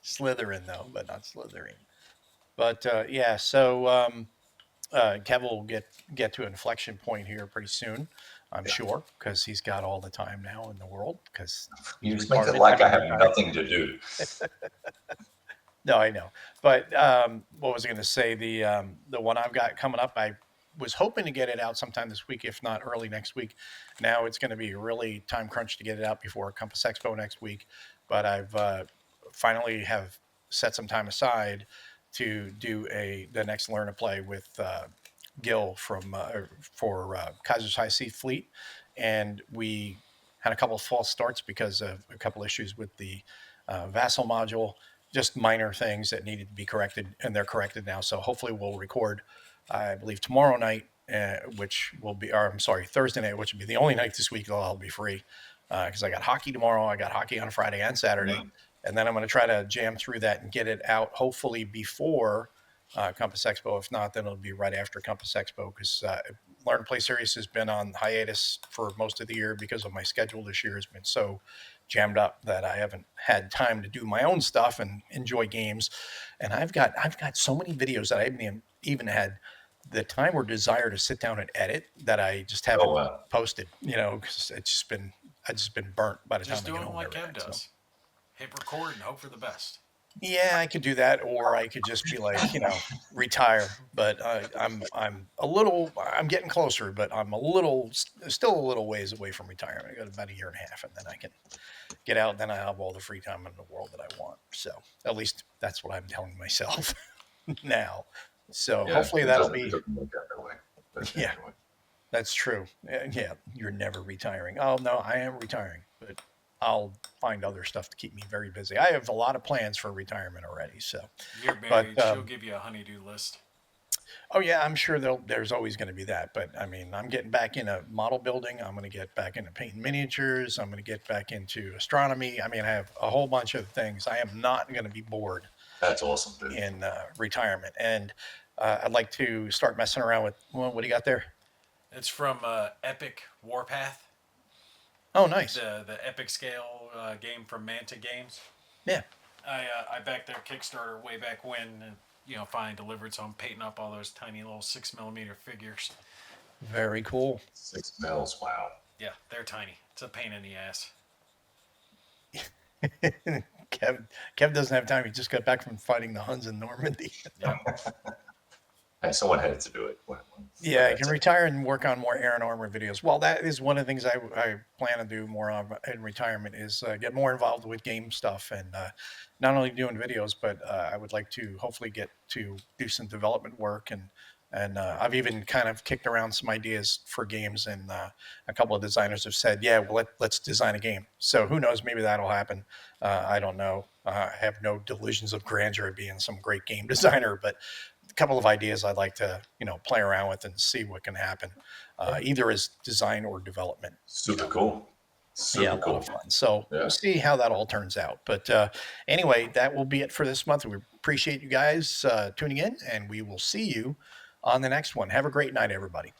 Slytherin, though, but not Slytherin. But so Kev will get to Inflection Point here pretty soon, I'm sure, because he's got all the time now in the world. Because You just make it like I have nothing to do. No, I know. But what was I going to say? The one I've got coming up, I was hoping to get it out sometime this week, if not early next week. Now it's going to be really time crunch to get it out before Compass Expo next week. But I've finally have set some time aside to do the next Learn to Play with Gil for Kaiser's High Sea Fleet, and we had a couple of false starts because of a couple issues with the Vassal module, just minor things that needed to be corrected, and they're corrected now. So hopefully we'll record, I believe, tomorrow night, Thursday night, which will be the only night this week that I'll be free, because I got hockey tomorrow, I got hockey on Friday and Saturday, and then I'm going to try to jam through that and get it out hopefully before Compass Expo. If not, then it'll be right after Compass Expo, because Learn to Play series has been on hiatus for most of the year because of my schedule this year has been so jammed up that I haven't had time to do my own stuff and enjoy games. And I've got so many videos that I haven't even had the time or desire to sit down and edit that I just haven't posted, because I've just been burnt by the Just time I do get it home. like every Kev night, does. so. Hit record and hope for the best. Yeah, I could do that, or I could just be like, retire. But I'm getting closer, but I'm still a little ways away from retirement. I got about a year and a half, and then I can get out. Then I have all the free time in the world that I want. So at least that's what I'm telling myself now. So hopefully that'll be. Yeah, that's true. Yeah, you're never retiring. Oh no, I am retiring, but I'll find other stuff to keep me very busy. I have a lot of plans for retirement already. So You're married. She'll give you a honey-do list. Oh yeah, I'm sure there's always going to be that. But I mean, I'm getting back into model building. I'm going to get back into painting miniatures. I'm going to get back into astronomy. I mean, I have a whole bunch of things. I am not going to be bored. That's awesome, dude. In retirement, and I'd like to start messing around with. Well, what do you got there? It's from Epic Warpath. Oh, nice. The epic scale game from Manta Games. Yeah. I backed their Kickstarter way back when, and finally delivered. So I'm painting up all those tiny little 6mm figures. Very cool. 6 mils, wow. Yeah, they're tiny. It's a pain in the ass. Kev doesn't have time. He just got back from fighting the Huns in Normandy. Yeah. Hey, someone had to do it. Yeah, I that's can it. retire and work on more Air and Armor videos. Well, that is one of the things I plan to do more of in retirement is get more involved with game stuff and not only doing videos, but I would like to hopefully get to do some development work and I've even kind of kicked around some ideas for games and a couple of designers have said, yeah, well let's design a game. So who knows? Maybe that'll happen. I don't know. I have no delusions of grandeur of being some great game designer, but a couple of ideas I'd like to, play around with and see what can happen, either as design or development. Super cool. Yeah, Super a lot of cool. fun. So we'll Yeah. see how that all turns out. But anyway, that will be it for this month. We appreciate you guys tuning in, and we will see you on the next one. Have a great night, everybody.